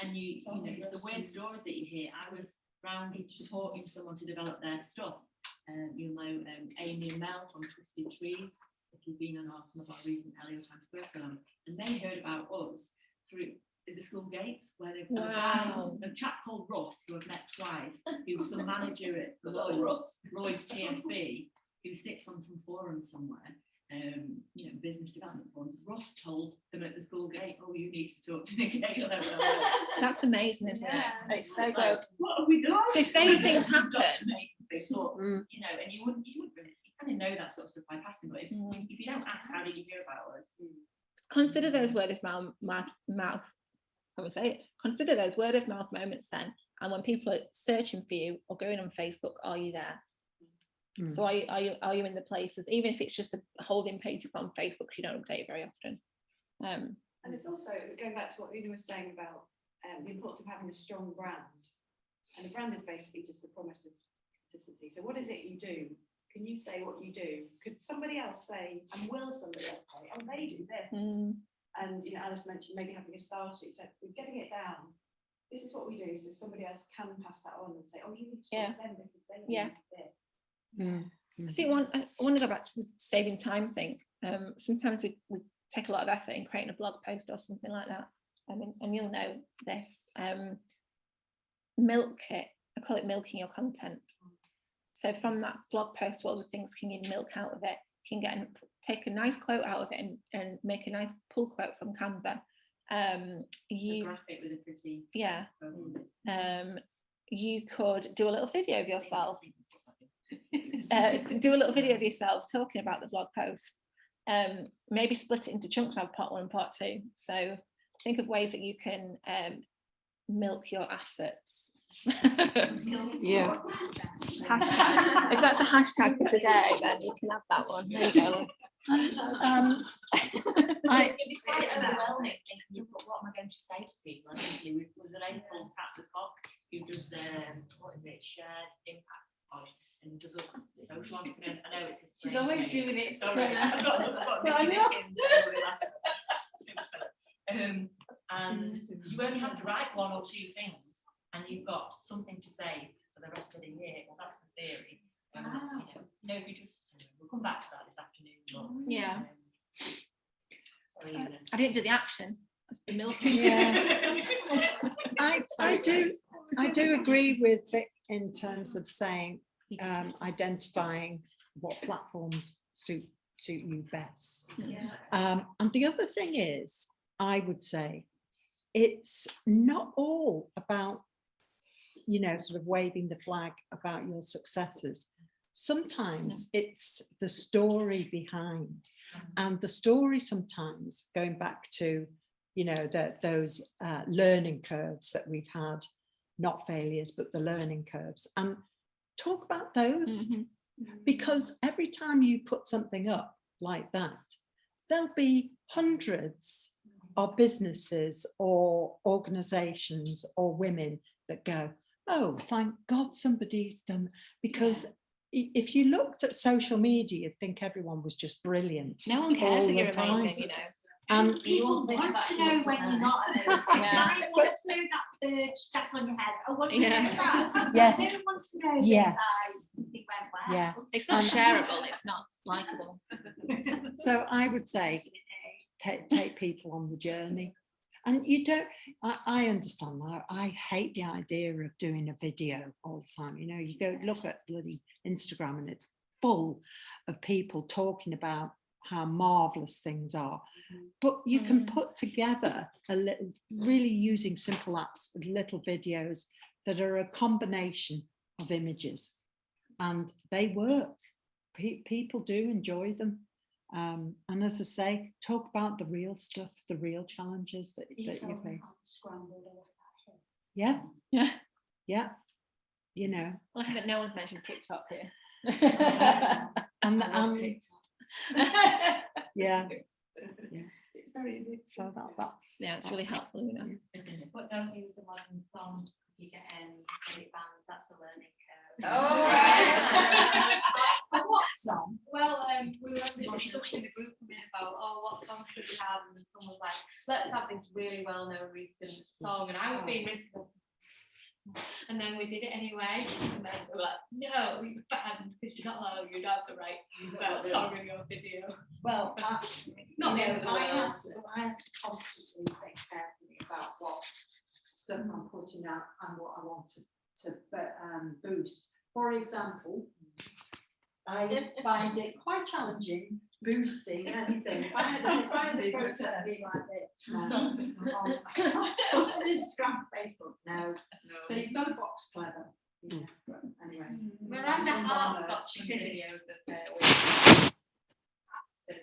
And you know, it's the weird stories that you hear. I was round supporting someone to develop their stuff. You'll know Amy and Mel from Twisted Trees, if you've been on some of our recent Elio Times programs, and they heard about us through the school gates, where they've a chap called Ross, who I've met twice, who's some manager at Lloyd's TFB, who sits on some forum somewhere, business development forums. Ross told them at the school gate, oh, you need to talk to Nick. That's amazing, isn't it? It's so good. What have we done? So if those things happen, you know, and you wouldn't really, you kind of know that sort of stuff by passing, but if you don't ask, how did you hear about us? Consider those word of mouth. I would say it. Consider those word of mouth moments then, and when people are searching for you or going on Facebook, are you there? So are you in the places, even if it's just a holding page on Facebook, because you don't update very often. And it's also going back to what Oonagh was saying about the importance of having a strong brand, and a brand is basically just a promise of consistency. So what is it you do? Can you say what you do? Could somebody else say, and will somebody else say, oh, they do this? And you know, Alice mentioned maybe having a style sheet. So we're getting it down. This is what we do. So somebody else can pass that on and say, oh, you need to talk to them because they do this. I think I want to go back to the saving time thing. Sometimes we take a lot of effort in creating a blog post or something like that. And you'll know this. Milk it. I call it milking your content. So from that blog post, what other things can you milk out of it? You can take a nice quote out of it and make a nice pull quote from Canva. You graphic with a pretty you could do a little video of yourself. Do a little video of yourself talking about the blog post. Maybe split it into chunks, have part 1 and part 2. So think of ways that you can milk your assets. Yeah. Hashtag. If that's a hashtag for today, then you can have that one. There you go. It's quite overwhelming thinking you've got, what am I going to say to people? And actually, was an April Pat the Cock who does what is it, shared impact polish, and does a social entrepreneur. I know it's a She's always doing it. Sorry, I've got and you only have to write 1 or 2 things, and you've got something to say for the rest of the year. Well, that's the theory. You know, if you just, we'll come back to that this afternoon. Yeah. Sorry, I didn't do the action. The milking. Yeah. I do agree with Vic in terms of saying identifying what platforms suit you best. And the other thing is, I would say, it's not all about, you know, sort of waving the flag about your successes. Sometimes it's the story behind, and the story sometimes going back to, you know, those learning curves that we've had, not failures, but the learning curves, and talk about those. Because every time you put something up like that, there'll be hundreds of businesses or organizations or women that go, oh, thank God somebody's done, because if you looked at social media, you'd think everyone was just brilliant. No one cares that you're amazing, you know. And people want to know when you're not amazing. I want to know that bird sat on your head. I want to know that. Yes. I don't want to know Yes. that something went well. Yeah. It's not shareable, it's not likable. So I would say take people on the journey. And you don't, I understand that. I hate the idea of doing a video all the time. You know, you go look at bloody Instagram and it's full of people talking about how marvelous things are. But you can put together a little, really using simple apps with little videos that are a combination of images, and they work. People do enjoy them. And as I say, talk about the real stuff, the real challenges that you face. Yeah. You know. Well, I think no one's mentioned TikTok here. and yeah. So that's it's really helpful, you know. But don't use a modern song because you get credit banned. That's a learning curve. Oh, right. What song? Well, we were listening in the group a bit about, what songs should we have? And someone was like, let's have this really well-known recent song. And I was being risky. And then we did it anyway. And then we were like, no, you're banned because you're not allowed, you're not the right song in your video. Well, not the you end know, of the I world. had to constantly think carefully about what stuff I'm putting out and what I want to boost. For example, I find it quite challenging boosting anything. If I had a photo of me like this on Instagram, Facebook, no. So you've got to box clever. Yeah, but anyway. Miranda Some Hart's other- got some videos of her with hats and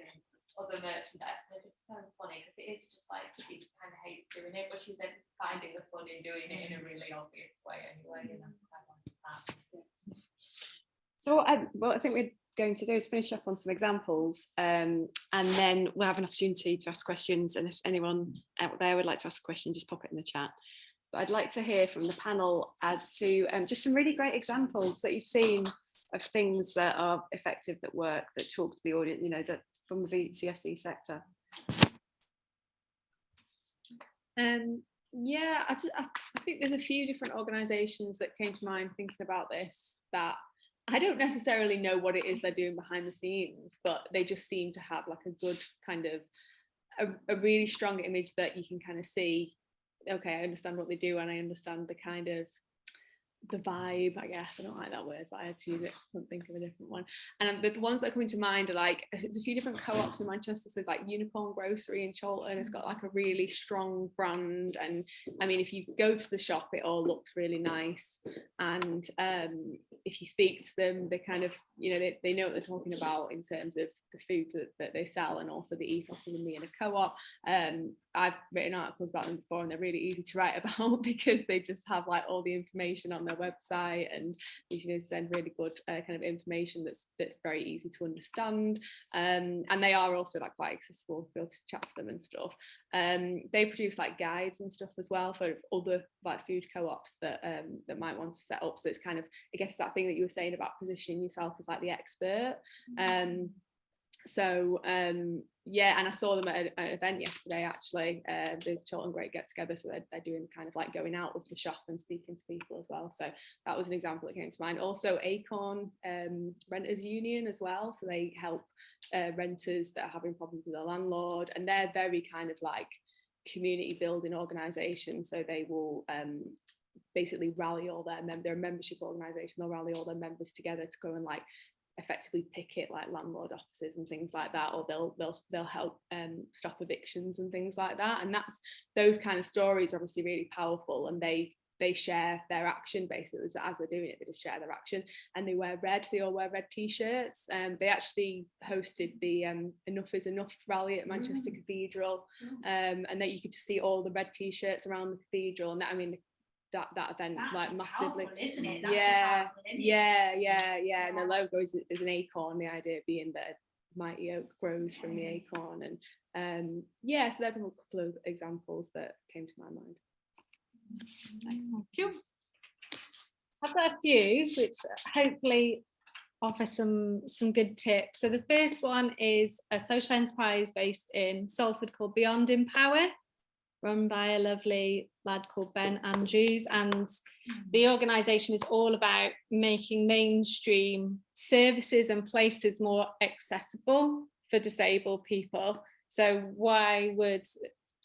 other merchandise. They're just so funny because it is just like she kind of hates doing it, but she's finding the fun in doing it in a really obvious way anyway. You know, I like that. So what I think we're going to do is finish up on some examples, and then we'll have an opportunity to ask questions, and if anyone out there would like to ask a question, just pop it in the chat. But I'd like to hear from the panel as to just some really great examples that you've seen of things that are effective, that work, that talk to the audience, you know, that from the CSC sector. Yeah, I think there's a few different organisations that came to mind thinking about this that I don't necessarily know what it is they're doing behind the scenes, but they just seem to have like a good kind of a really strong image that you can kind of see, okay, I understand what they do and I understand the kind of the vibe, I guess. I don't like that word, but I had to use it. I couldn't think of a different one. And the ones that are coming to mind are like, there's a few different co-ops in Manchester. So there's like Unicorn Grocery in Chorlton. It's got like a really strong brand. And I mean, if you go to the shop, it all looks really nice. And if you speak to them, they kind of, you know, they know what they're talking about in terms of the food that they sell, and also the ethos of them being a co-op. I've written articles about them before, and they're really easy to write about because they just have like all the information on their website, and you know, send really good kind of information that's very easy to understand. And they are also like quite accessible to be able to chat to them and stuff. They produce like guides and stuff as well for other like food co-ops that might want to set up. So it's kind of, I guess, that thing that you were saying about positioning yourself as like the expert. Yeah, and I saw them at an event yesterday actually, the Chorlton Great Get Together, so they're doing kind of like going out with the shop and speaking to people as well. So that was an example that came to mind. Also Acorn Renters Union as well, so they help renters that are having problems with their landlord, and they're very kind of like community building organisation. So they will basically rally all their members, they're a membership organisation, they'll rally all their members together to go and like effectively picket like landlord offices and things like that, or they'll help stop evictions and things like that. And that's, those kind of stories are obviously really powerful, and they share their action basically. So as they're doing it, they just share their action, and they wear red, they all wear red t-shirts. They actually hosted the Enough is Enough rally at Manchester Cathedral, and that you could just see all the red t-shirts around the cathedral, and that, I mean, that event that's like massively powerful, isn't it? Yeah, and the logo is an acorn, the idea being that mighty oak grows from the acorn. And yeah, so there are a couple of examples that came to my mind. Thank you. I've got a few which hopefully offer some good tips. So the first one is a social enterprise based in Salford called Beyond Empower, run by a lovely lad called Ben Andrews, and the organisation is all about making mainstream services and places more accessible for disabled people. So why would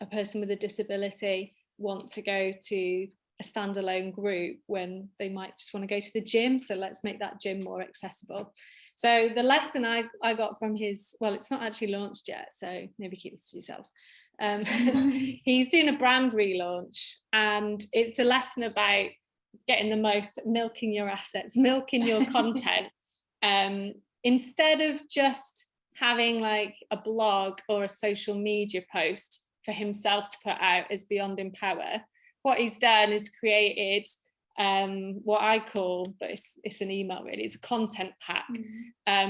a person with a disability want to go to a standalone group when they might just want to go to the gym? So let's make that gym more accessible. So the lesson I got from his, well, it's not actually launched yet, so maybe keep this to yourselves. He's doing a brand relaunch, and it's a lesson about getting the most, milking your assets, milking your content. Instead of just having like a blog or a social media post for himself to put out as Beyond Empower, what he's done is created what I call, but it's an email really, it's a content pack.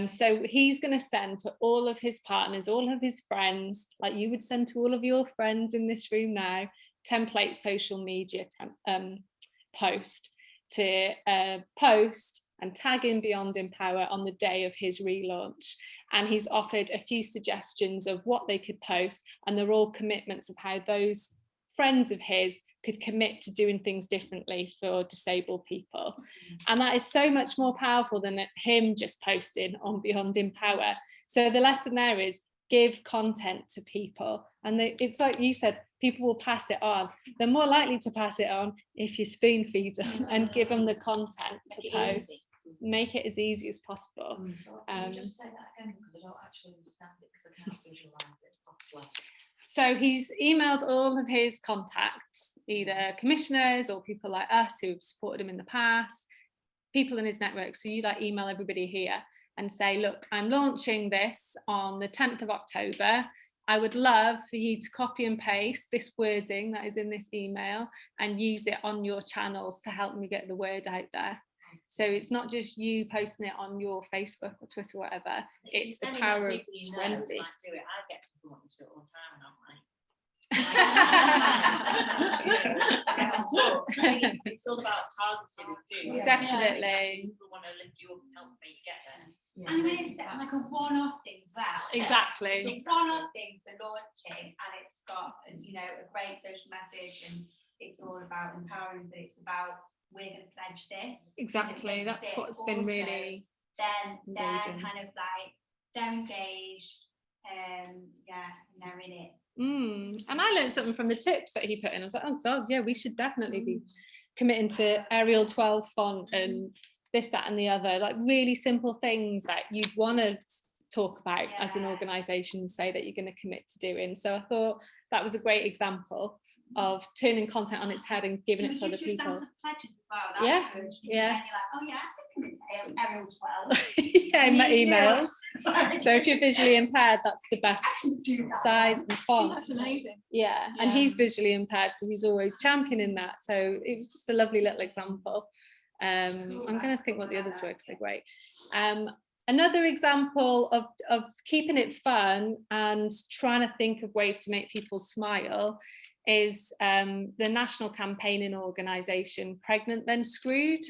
So he's going to send to all of his partners, all of his friends, like you would send to all of your friends in this room now, template social media post to post and tag in Beyond Empower on the day of his relaunch. And he's offered a few suggestions of what they could post, and they're all commitments of how those friends of his could commit to doing things differently for disabled people. And that is so much more powerful than him just posting on Beyond Empower. So the lesson there is give content to people, and it's like you said, people will pass it on. They're more likely to pass it on if you spoon feed them and give them the content to post. Make it as easy as possible. Can you just say that again, because I don't actually understand it, because I can't visualize it properly. So he's emailed all of his contacts, either commissioners or people like us who have supported him in the past, people in his network. So you like email everybody here and say, look, I'm launching this on the 10th of October. I would love for you to copy and paste this wording that is in this email and use it on your channels to help me get the word out there. So it's not just you posting it on your Facebook or Twitter or whatever, it's the power of 20. I get people wanting to do it all the time, and I'm like, it's all about targeted food. Definitely. People want to lift you up and help make you get there. And when it's like a one-off thing as well. Exactly. It's a one-off thing for launching, and it's got, you know, a great social message, and it's all about empowering, but it's about, we're going to pledge this. Exactly. That's what's been really then they're engaging. kind of like, they're engaged, and they're in it. And I learned something from the tips that he put in. I was like, oh God, yeah, we should definitely be committing to Arial 12 font and this, that and the other, like really simple things that you'd want to talk about as an organisation, say that you're going to commit to doing. So I thought that was a great example of turning content on its head and giving it to other people. Pledges as well. That's good. Yeah. Then you're like, oh yeah, I think it's Arial 12. Yeah, in my emails. So if you're visually impaired, that's the best size and font. That's amazing. Yeah, and he's visually impaired, so he's always championing that. So it was just a lovely little example. I'm going to think what the others were because they're great. Another example of keeping it fun and trying to think of ways to make people smile is the national campaigning organisation Pregnant Then Screwed.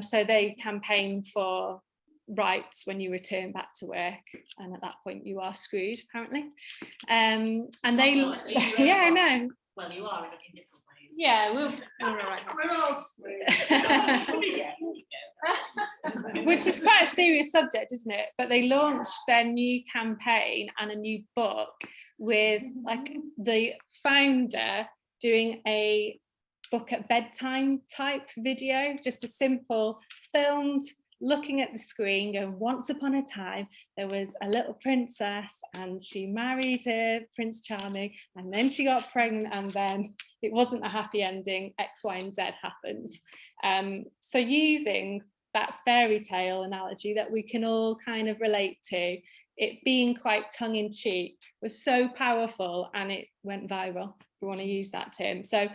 So they campaign for rights when you return back to work, and at that point you are screwed apparently. And they yeah, I know. Well, you are in different ways. Yeah, we're all right. We're all screwed. Which is quite a serious subject, isn't it? But they launched their new campaign and a new book with like the founder doing a book at bedtime type video, just a simple filmed looking at the screen going, once upon a time there was a little princess and she married Prince Charming, and then she got pregnant, and then it wasn't a happy ending, X, Y and Z happens. So using that fairy tale analogy that we can all kind of relate to, it being quite tongue-in-cheek, was so powerful, and it went viral, if we want to use that term. So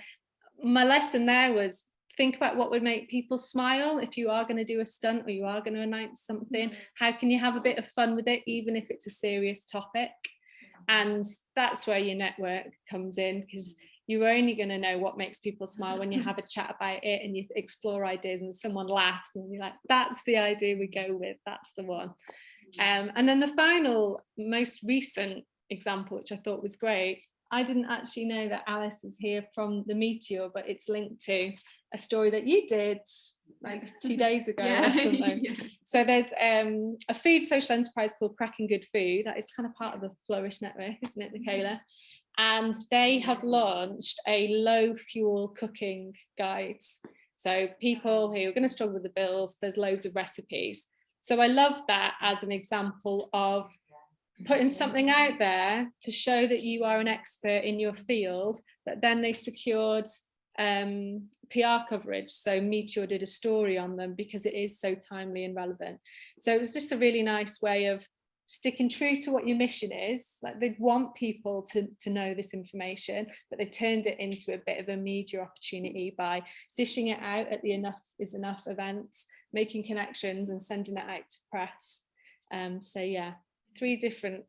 my lesson there was, think about what would make people smile. If you are going to do a stunt or you are going to announce something, how can you have a bit of fun with it, even if it's a serious topic? And that's where your network comes in, because you're only going to know what makes people smile when you have a chat about it and you explore ideas and someone laughs and you're like, that's the idea we go with, that's the one. And then the final, most recent example, which I thought was great, I didn't actually know that Alice is here from the Meteor, but it's linked to a story that you did like 2 days ago or something. So there's a food social enterprise called Cracking Good Food that is kind of part of the Flourish network, isn't it, Michaela? And they have launched a low fuel cooking guide. So people who are going to struggle with the bills, there's loads of recipes. So I love that as an example of putting something out there to show that you are an expert in your field, but then they secured PR coverage. So Meteor did a story on them because it is so timely and relevant. So it was just a really nice way of sticking true to what your mission is. Like, they want people to know this information, but they turned it into a bit of a media opportunity by dishing it out at the Enough is Enough events, making connections and sending it out to press. So yeah, 3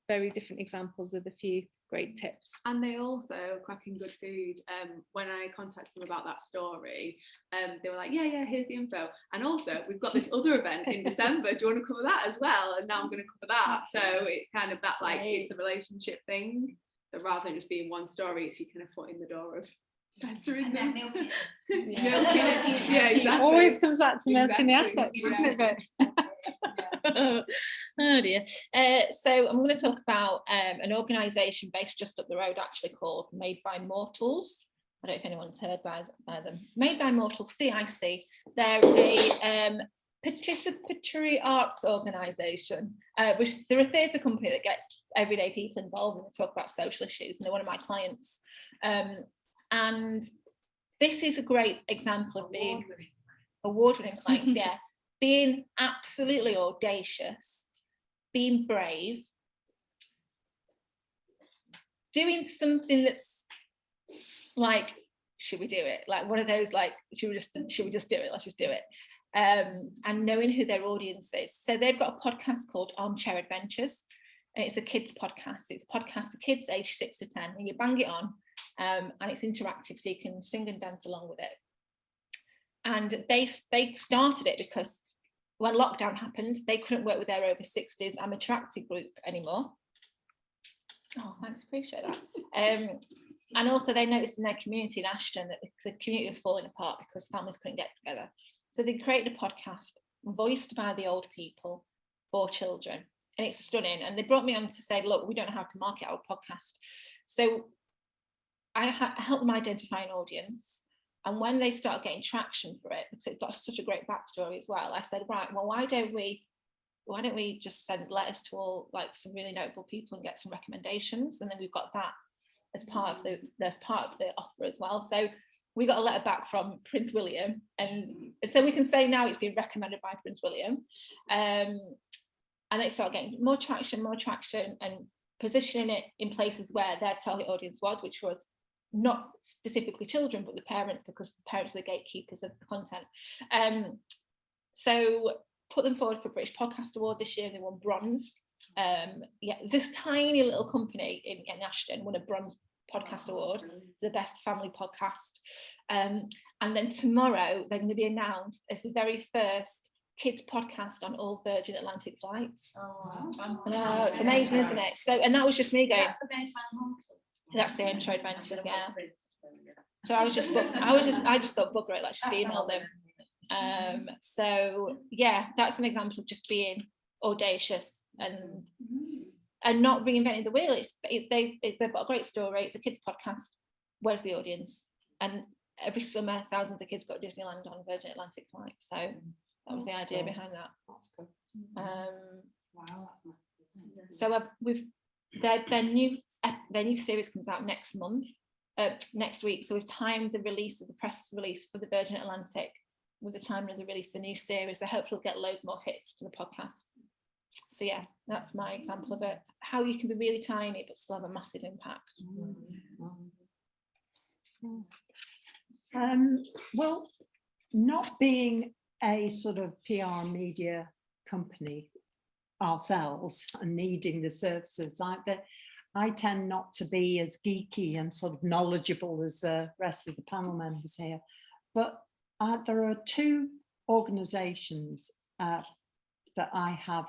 very different examples with a few great tips. And they also, Cracking Good Food, when I contacted them about that story, they were like, yeah, here's the info. And also, we've got this other event in December. Do you want to cover that as well? And now I'm going to cover that. So it's kind of that, like, it's the relationship thing, that rather than just being one story, it's you kind of foot in the door of pestering them. Milking it. Yeah, exactly. Always comes back to milking the Exactly. assets, isn't it? Oh dear. So I'm going to talk about an organisation based just up the road, actually, called Made by Mortals. I don't know if anyone's heard by them. Made by Mortals, CIC. They're a participatory arts organisation, which they're a theatre company that gets everyday people involved and talk about social issues, and they're one of my clients. And this is a great example of being award-winning clients, yeah. Being absolutely audacious, being brave, doing something that's like, should we do it? Like one of those, like, should we just do it? Let's just do it. And knowing who their audience is. So they've got a podcast called Armchair Adventures, and it's a kids podcast. It's a podcast for kids aged 6 to 10, and you bang it on, and it's interactive, so you can sing and dance along with it. And they started it because when lockdown happened, they couldn't work with their over 60s amateur acting group anymore. Oh, thanks, appreciate that. And also they noticed in their community in Ashton that the community was falling apart because families couldn't get together. So they created a podcast voiced by the old people for children. And it's stunning. And they brought me on to say, look, we don't know how to market our podcast. So I helped them identify an audience. And when they started getting traction for it, because it's got such a great backstory as well, I said, right, well, why don't we just send letters to all, like, some really notable people and get some recommendations? And then we've got that as part of the offer as well. So we got a letter back from Prince William, and so we can say now it's been recommended by Prince William. And they started getting more traction, and positioning it in places where their target audience was, which was not specifically children, but the parents, because the parents are the gatekeepers of the content. So put them forward for British Podcast Award this year. They won bronze. This tiny little company in Ashton won a bronze podcast award, the best family podcast. And then tomorrow they're going to be announced as the very first kids podcast on all Virgin Atlantic flights. Oh, it's amazing, isn't it? So, and that was just me going, that's the Intro Adventures, yeah. So I just thought, bugger it, let's just email them. So yeah, that's an example of just being audacious and not reinventing the wheel. They've got a great story. It's a kids podcast. Where's the audience? And every summer, thousands of kids go to Disneyland on Virgin Atlantic flight. So that was the idea behind that. That's good. Wow, that's nice. So their new series comes out next week. So we've timed the release of the press release for the Virgin Atlantic with the timing of the release of the new series. I hope we'll get loads more hits to the podcast. So yeah, that's my example of it. How you can be really tiny but still have a massive impact. Well, not being a sort of PR media company ourselves and needing the services, I tend not to be as geeky and sort of knowledgeable as the rest of the panel members here. But there are two organisations that I have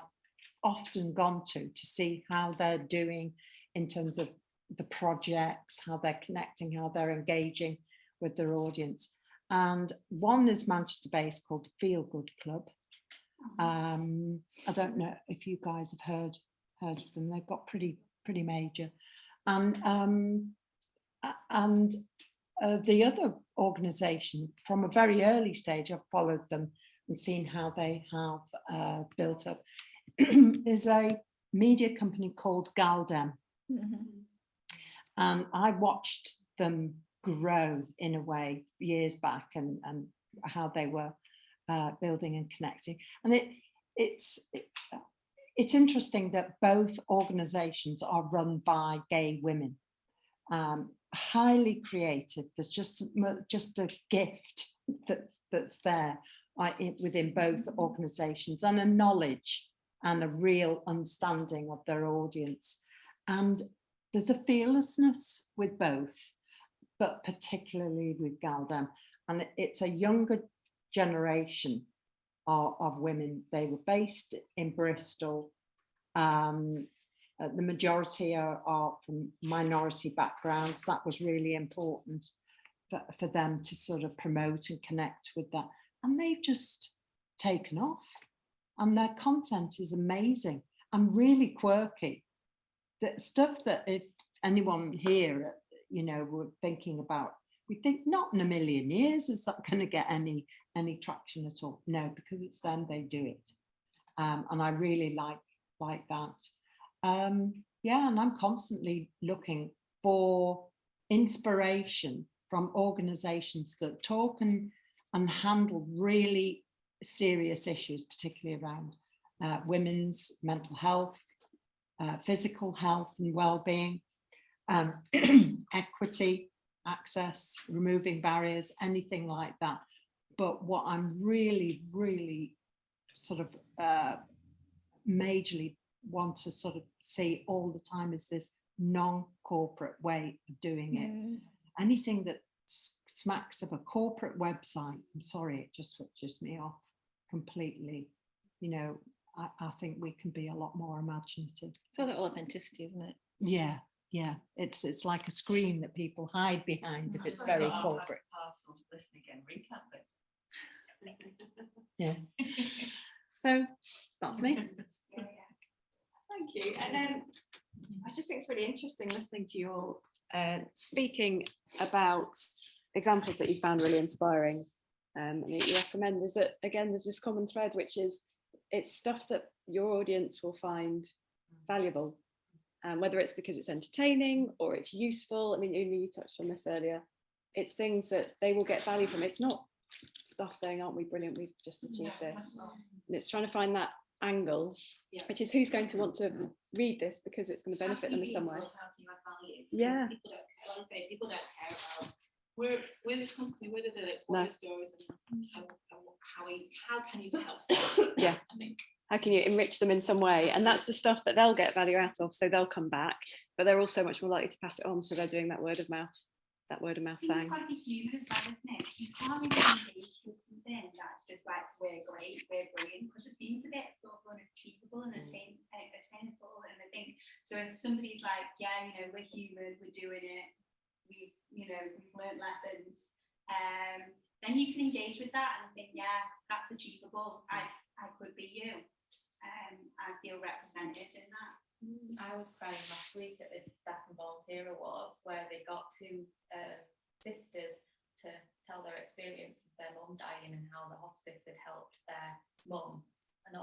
often gone to see how they're doing in terms of the projects, how they're connecting, how they're engaging with their audience. And one is Manchester-based called Feel Good Club. I don't know if you guys have heard of them. They've got pretty major. And the other organisation, from a very early stage, I've followed them and seen how they have built up, is a media company called Galdem. And I watched them grow in a way years back, and how they were building and connecting. And it's interesting that both organisations are run by gay women, highly creative. There's just a gift that's there within both organisations, and a knowledge and a real understanding of their audience. And there's a fearlessness with both, but particularly with Galdem. And it's a younger generation of women. They were based in Bristol. The majority are from minority backgrounds. That was really important for them to sort of promote and connect with that. And they've just taken off. And their content is amazing and really quirky. The stuff that if anyone here, were thinking about, we think not in a million years is that going to get any traction at all. No, because it's them, they do it. And I really like that. Yeah, and I'm constantly looking for inspiration from organizations that talk and and handle really serious issues, particularly around women's mental health, physical health and well-being, equity, access, removing barriers, anything like that. But what I'm really, really sort of majorly want to sort of see all the time is this non-corporate way of doing it. Anything that smacks of a corporate website, I'm sorry, it just switches me off completely. You know, I think we can be a lot more imaginative. It's all that authenticity, isn't it? Yeah, yeah. It's like a screen that people hide behind if it's very corporate. Yeah. So that's me. Thank you. And I just think it's really interesting listening to you all speaking about examples that you found really inspiring and that you recommend. There's there's this common thread, which is it's stuff that your audience will find valuable, whether it's because it's entertaining or it's useful. I mean, Oonagh, you touched on this earlier. It's things that they will get value from. It's not stuff saying, aren't we brilliant, we've just achieved this. And it's trying to find that angle, which is who's going to want to read this because it's going to benefit them in some way. Yeah. People don't care about we're this company, we're the village, what are the stories and how can you help? Yeah. I think. How can you enrich them in some way? And that's the stuff that they'll get value out of, so they'll come back, but they're also much more likely to pass it on, so they're doing that word of mouth thing. It's got to be human as well, isn't it? You can't really engage with something that's just like, we're great, we're brilliant, because it seems a bit sort of unachievable and attainable. And I think, so if somebody's like, yeah, you know, we're human, we're doing it, we've learned lessons, then you can engage with that and think, yeah, that's achievable. I could be you. I feel represented in that. I was crying last week at this staff and volunteer awards where they got two sisters to tell their experience of their mum dying and how the hospice had helped their mum. And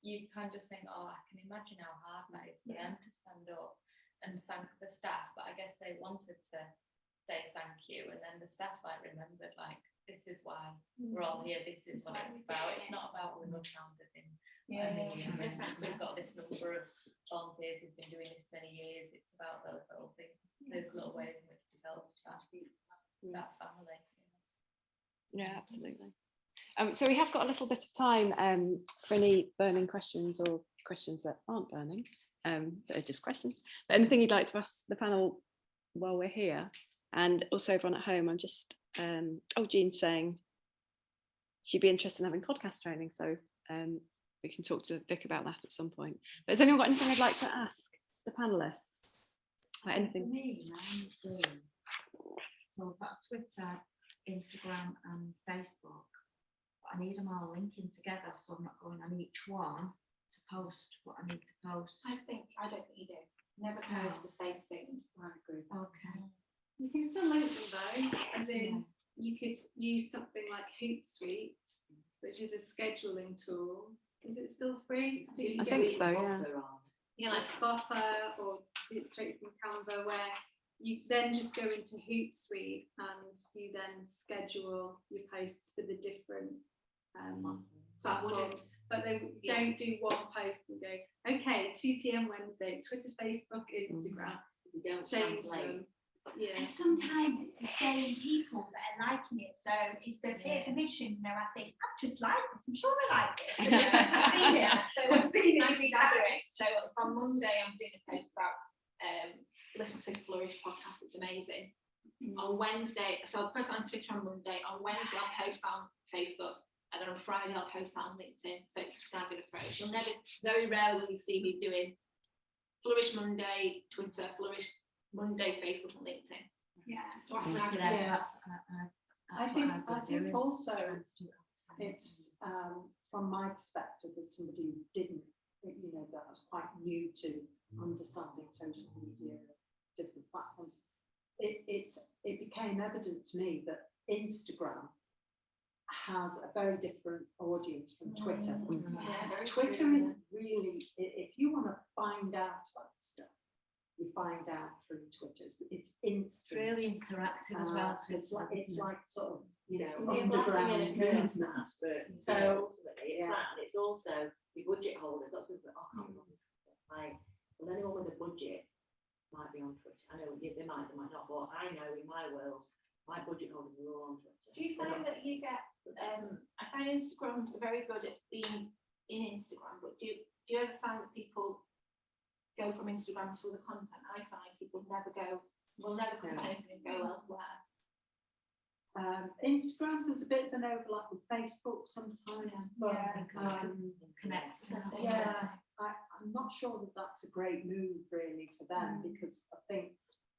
you kind of think, oh, I can imagine how hard that is for them to stand up and thank the staff, but I guess they wanted to say thank you, and then the staff remembered this is why we're all here, this is what it's about. It's not about we look sounded in. We've got this number of volunteers who've been doing this many years. It's about those little things, those little ways in which we develop that family. Yeah, absolutely. So we have got a little bit of time for any burning questions or questions that aren't burning, but are just questions. But anything you'd like to ask the panel while we're here, and also everyone at home. I'm just Jean's saying she'd be interested in having podcast training, so we can talk to Vic about that at some point. But has anyone got anything they'd like to ask the panelists? Anything? For me, so I've got Twitter, Instagram and Facebook, but I need them all linking together, so I'm not going on each one to post what I need to post. I don't think you do. Never post the same thing on a group. Okay. You can still link them though, as in you could use something like Hootsuite, which is a scheduling tool. Is it still free? I think so, yeah. Yeah, like Buffer, or do it straight from Canva, where you then just go into Hootsuite and you then schedule your posts for the different platforms. But they don't do one post and go, okay, 2 p.m. Wednesday, Twitter, Facebook, Instagram. Change them. Yeah. And sometimes it's the same people that are liking it, so it's the peer permission. I think I just like this. I'm sure I like this. I've seen it. So I've seen it. So from Monday, I'm doing a post about listen to the Flourish podcast. It's amazing. On Wednesday, so I'll post that on Twitter on Monday. On Wednesday, I'll post that on Facebook, and then on Friday, I'll post that on LinkedIn. So it's a staggered approach. Very rare will you see me doing Flourish Monday, Twitter, Flourish Monday, Facebook and LinkedIn. Yeah. I think also it's from my perspective as somebody who didn't, that was quite new to understanding social media, different platforms. It became evident to me that Instagram has a very different audience from Twitter. Twitter is really, if you want to find out about stuff, you find out through Twitter. It's instant. Really interactive as well. It's like sort of you know, Be a blessing and a underground curse, that. But So, ultimately, it's that, and it's also the budget holders. Lots of people go, oh, I can't remember. Like, well, anyone with a budget might be on Twitter. I know they might not, but I know in my world, my budget holders are all on Twitter. Do you find that you get, I find Instagrams are very good at being in Instagram, but do you ever find that people go from Instagram to other content? I find people will never click anything and go elsewhere. Instagram, there's a bit of an overlap with Facebook sometimes, but connect. I'm not sure that that's a great move really for them, because I think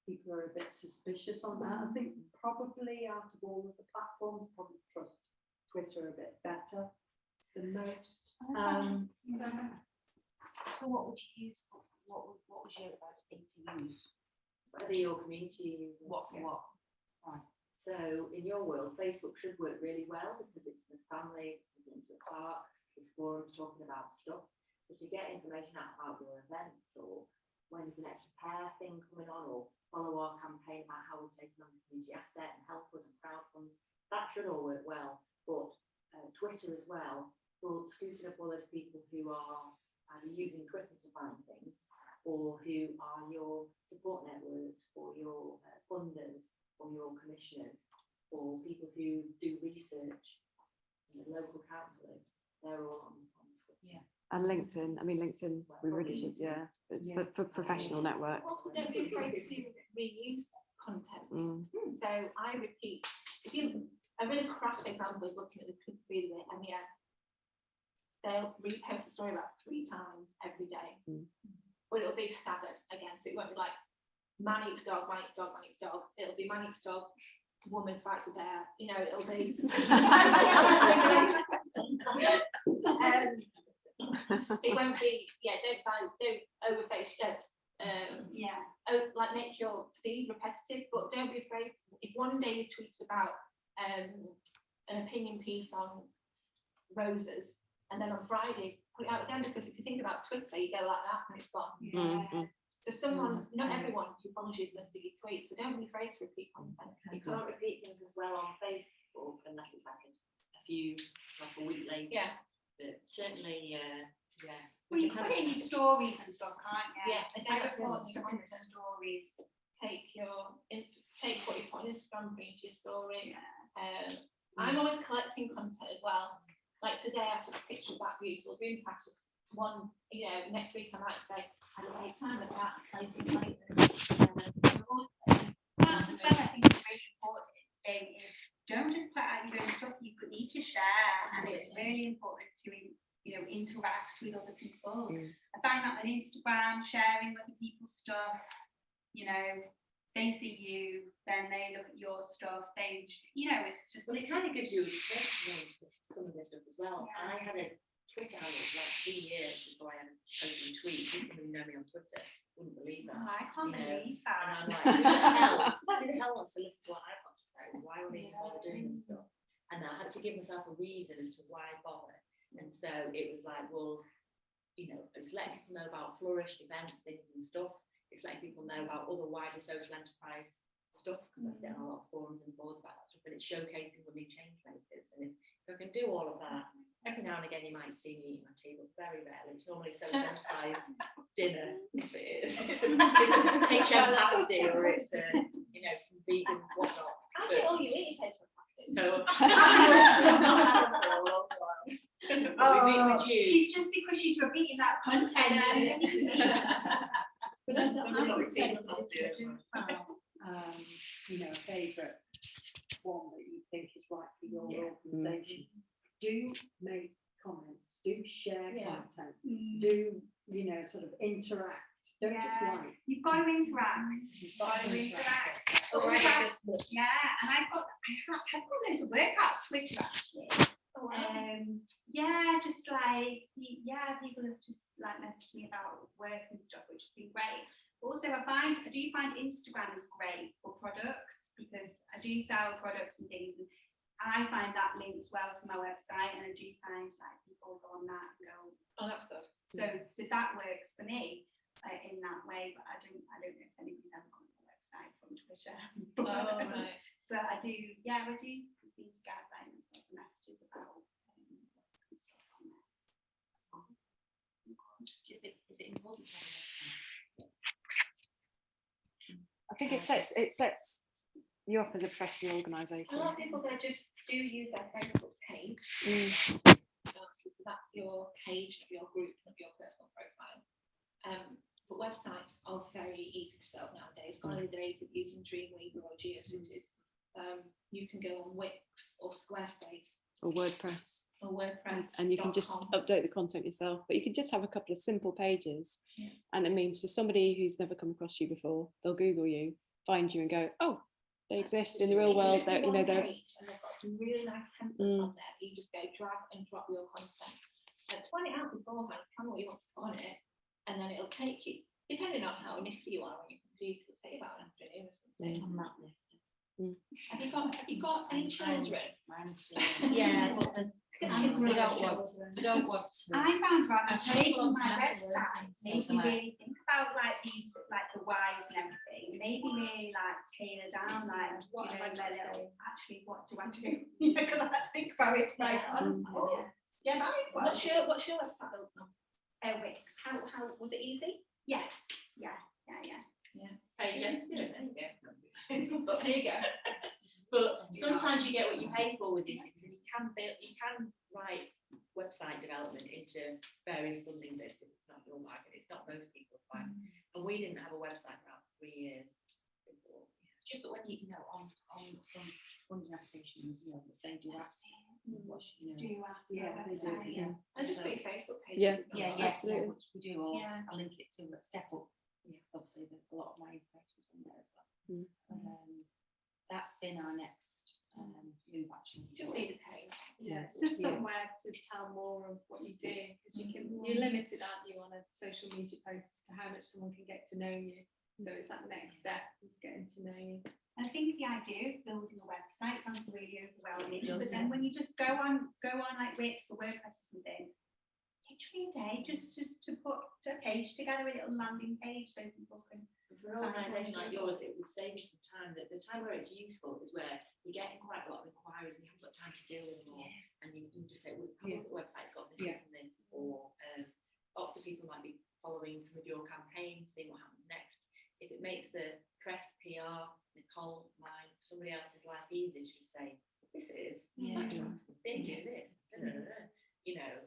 people are a bit suspicious on that. I think probably out of all of the platforms, probably trust Twitter a bit better than most. So what would you use? What was your advice to use? Whether your community uses what for what? Right. So in your world, Facebook should work really well because there's families, there's a park, there's forums talking about stuff. So to get information out about your events, or when's the next repair thing coming on, or follow our campaign about how we're taking on this community asset and help us and crowdfund, that should all work well. But Twitter as well, will scooping up all those people who are either using Twitter to find things, or who are your support networks, or your funders, or your commissioners, or people who do research, local councillors, they're all on Twitter. Yeah. And LinkedIn. I mean, LinkedIn, we really should, it's for professional network. Also, don't be afraid to reuse content. So I repeat, a really crass example is looking at the Twitter feed of the MEN. They'll repost the story about 3 times every day, but it'll be staggered again. So it won't be like man eats dog, man eats dog, man eats dog. It'll be man eats dog, woman fights a bear. You know, it'll be. It won't be, don't overface, like make your feed repetitive, but don't be afraid. If one day you tweet about an opinion piece on roses, and then on Friday put it out again, because if you think about Twitter, you go like that and it's gone. So someone, not everyone who follows you is going to see your tweet, so don't be afraid to repeat content. You can't repeat things as well on Facebook unless it's like a week later. Yeah. But certainly, Well, you can put it in your stories and stuff, can't you? Yeah, I report stuff in the stories. Take what you put on Instagram, bring to your story. I'm always collecting content as well. Like today, I took a picture of that beautiful green patch. One, next week I might say, I had a great time at that place in Clayton. That's as well, I think it's really important thing is don't just put out your own stuff, you need to share, and it's really important to interact with other people. I find that on Instagram, sharing other people's stuff, they see you, then they look at your stuff, it's just. Well, it kind of gives you some of this stuff as well. I had a Twitter handle for like 3 years before I had posted tweets. People who know me on Twitter wouldn't believe that. I can't believe that. And I'm like, who the hell wants to listen to what I've got to say? Why would they bother doing this stuff? And I had to give myself a reason as to why bother. And so it was like, well, it's letting people know about Flourish events, things and stuff. It's letting people know about other wider social enterprise stuff, because I sit on a lot of forums and boards about that stuff, and it's showcasing women change makers. And if I can do all of that, every now and again you might see me eat my tea, but very rarely. It's normally social enterprise dinner, if it is. It's a HM pasty, or it's some vegan whatnot. I think all you eat is HM pasty. So she's just because she's repeating that content. But I would say that if you do have a favourite one that you think is right for your organisation, do make comments, do share content, do sort of interact. Don't just like. You've got to interact. You've got to interact. And I've got loads of workouts Twitter actually. Just like people have just like messaged me about work and stuff, which has been great. Also, I do find Instagram is great for products, because I do sell products and things, and I find that links well to my website, and I do find like people go on that and go, oh, that's good. So that works for me in that way, but I don't know if anybody's ever gone on my website from Twitter. But I do these guidelines or messages about stuff on there. Is it important to have a website? I think it sets you up as a professional organisation. A lot of people that just do use their Facebook page. So that's your page of your group, of your personal profile. But websites are very easy to set up nowadays. Gone are the days of using Dreamweaver or GeoCities. You can go on Wix or Squarespace Or WordPress. And you can just update the content yourself, but you can just have a couple of simple pages. Yeah. And it means for somebody who's never come across you before, they'll Google you, find you and go, oh, they exist in the real world. They're, you know, they're. And they've got some really nice templates on there. You just go drag and drop your content. Plan it out beforehand, plan what you want to put on it, and then it'll take you, depending on how nifty you are on your computer, it'll take about an afternoon or something. I'm not nifty. Have you got any children? Yeah, but they don't want to. I found I rather take making them my to website made me like- really think about like these, like the whys and everything. Maybe really like tailor down, like What am I then gonna it'll actually what do I do? Because I had to think about it. Like, oh, yeah, that is what. What's your website built on? Wix. How was it easy? Yes. Yeah. Hey, Jen, do it, there you go. But there you go. But sometimes you get what you pay for with these things, and you can write website development into various funding bits if it's not your market. It's not most people's market. And we didn't have a website for about 3 years before. Just that when you know on some funding applications, you know, they do ask what you know. Do you ask? Yeah, they do. Yeah. And just put your Facebook page. Yeah. Yeah, Absolutely. which we do, or Yeah. I'll link it to Step Up. Yeah, obviously there's a lot of my information in there as well. That's been our next move actually. Just need a page. Yeah, it's just somewhere to tell more of what you do, because you're limited, aren't you, on a social media post to how much someone can get to know you. So it's that next step of getting to know you. And I think the idea of building a website sounds really overwhelming, It does, but then when you just go on like Wix or WordPress or something, literally a day just to put a page together, a little landing page so people can. For an organisation like yours, it would save you some time. That the time where it's useful is where you're getting quite a lot of inquiries and you haven't got time to deal with them all. And you can just say, well, the website's got this, this and this, or lots of people might be following some of your campaigns, seeing what happens next. If it makes the press, PR, Nicole, mine, somebody else's life easy to just say, this is, they do this, you know.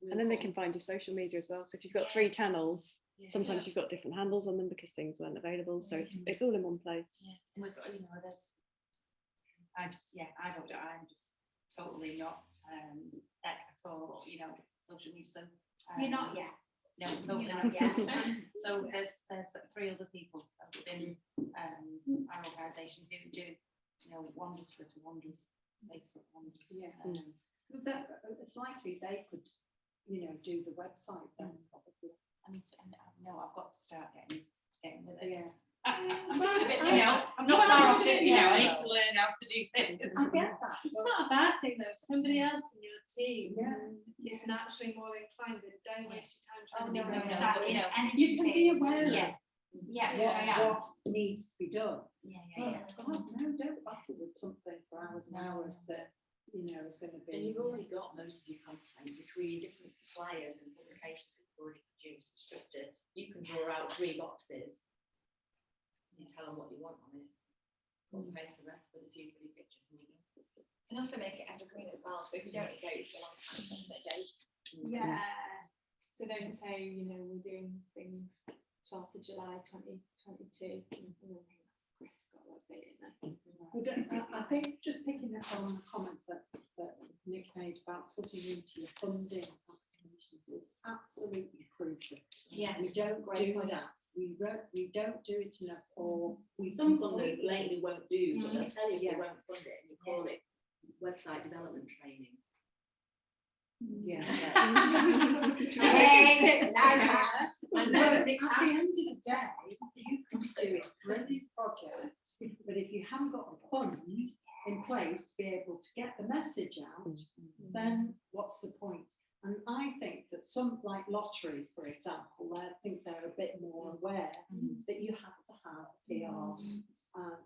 And then they can find your social media as well. So if you've got 3 channels, sometimes you've got different handles on them because things weren't available. So it's all in one place. Yeah, and we've got, you know, I'm just totally not tech at all, you know, social media. So You're not yet. No, totally not yet. So there's 3 other people within our organisation who do, you know, wonders, Twitter wonders, Facebook wonders. Yeah. It's likely they could, you know, do the website then probably. I need to, no, I've got to start getting with it. Yeah. I'm doing a bit, you know, I'm not far off 50 now. I need to learn how to do things. I get that. It's not a bad thing though. If somebody else in your team is naturally more inclined, then don't waste your time trying to do No, you know, You can be aware of what needs to be done. Yeah. God, no, don't battle with something for hours and hours that, you know, is going to be. And you've already got most of your content between different flyers and publications that you've already produced. It's just you can draw out 3 boxes and tell them what you want on it. Place the rest with a few pretty pictures and you go. And also make it evergreen as well. So if you don't engage for a long time, then they don't. Yeah. So don't say, you know, we're doing things 12th of July 2022. I think just picking up on the comment that Nick made about putting into your funding applications is absolutely crucial. Yeah, we don't do that. We don't do it enough, or some funders lately won't do, but they'll tell you if they won't fund it and you call it website development training. Yes. And at the end of the day, you can do brilliant projects, but if you haven't got the fund in place to be able to get the message out, then what's the point? And I think that some, like lottery, for example, I think they're a bit more aware that you have to have PR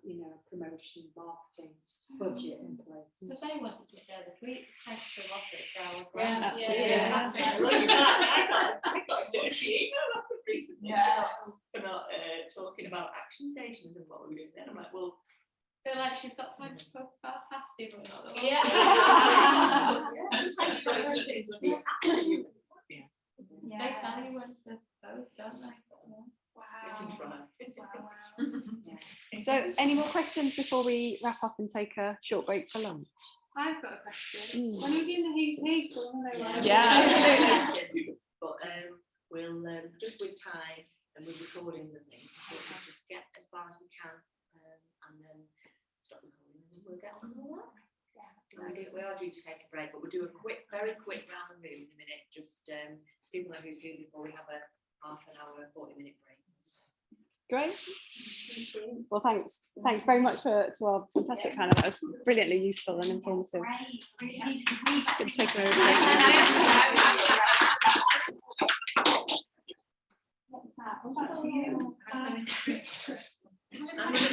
you know, promotion, marketing budget in place. So they wanted to share the tweet, thanks for office, so Yeah, absolutely. I got a dirty email off the recently for not talking about action stations and what we were doing then. I'm like, well, I feel like she's got time to post about fasting or not. yeah. Sometimes you've got to keep things to be action. They tell you when to post, don't they? So any more questions before we wrap up and take a short break for lunch? I've got a question. When are we doing the who's who? So I want to know why. But we'll just with time and with recordings and things, we'll just get as far as we can and then stop recording and then we'll get on and all that. We are due to take a break, but we'll do a very quick round the room in a minute, just so people know who's who before we have a half an hour, 40-minute break. Great. Well, thanks very much to our fantastic panel. That was brilliantly useful and informative. Great. Good takeaway.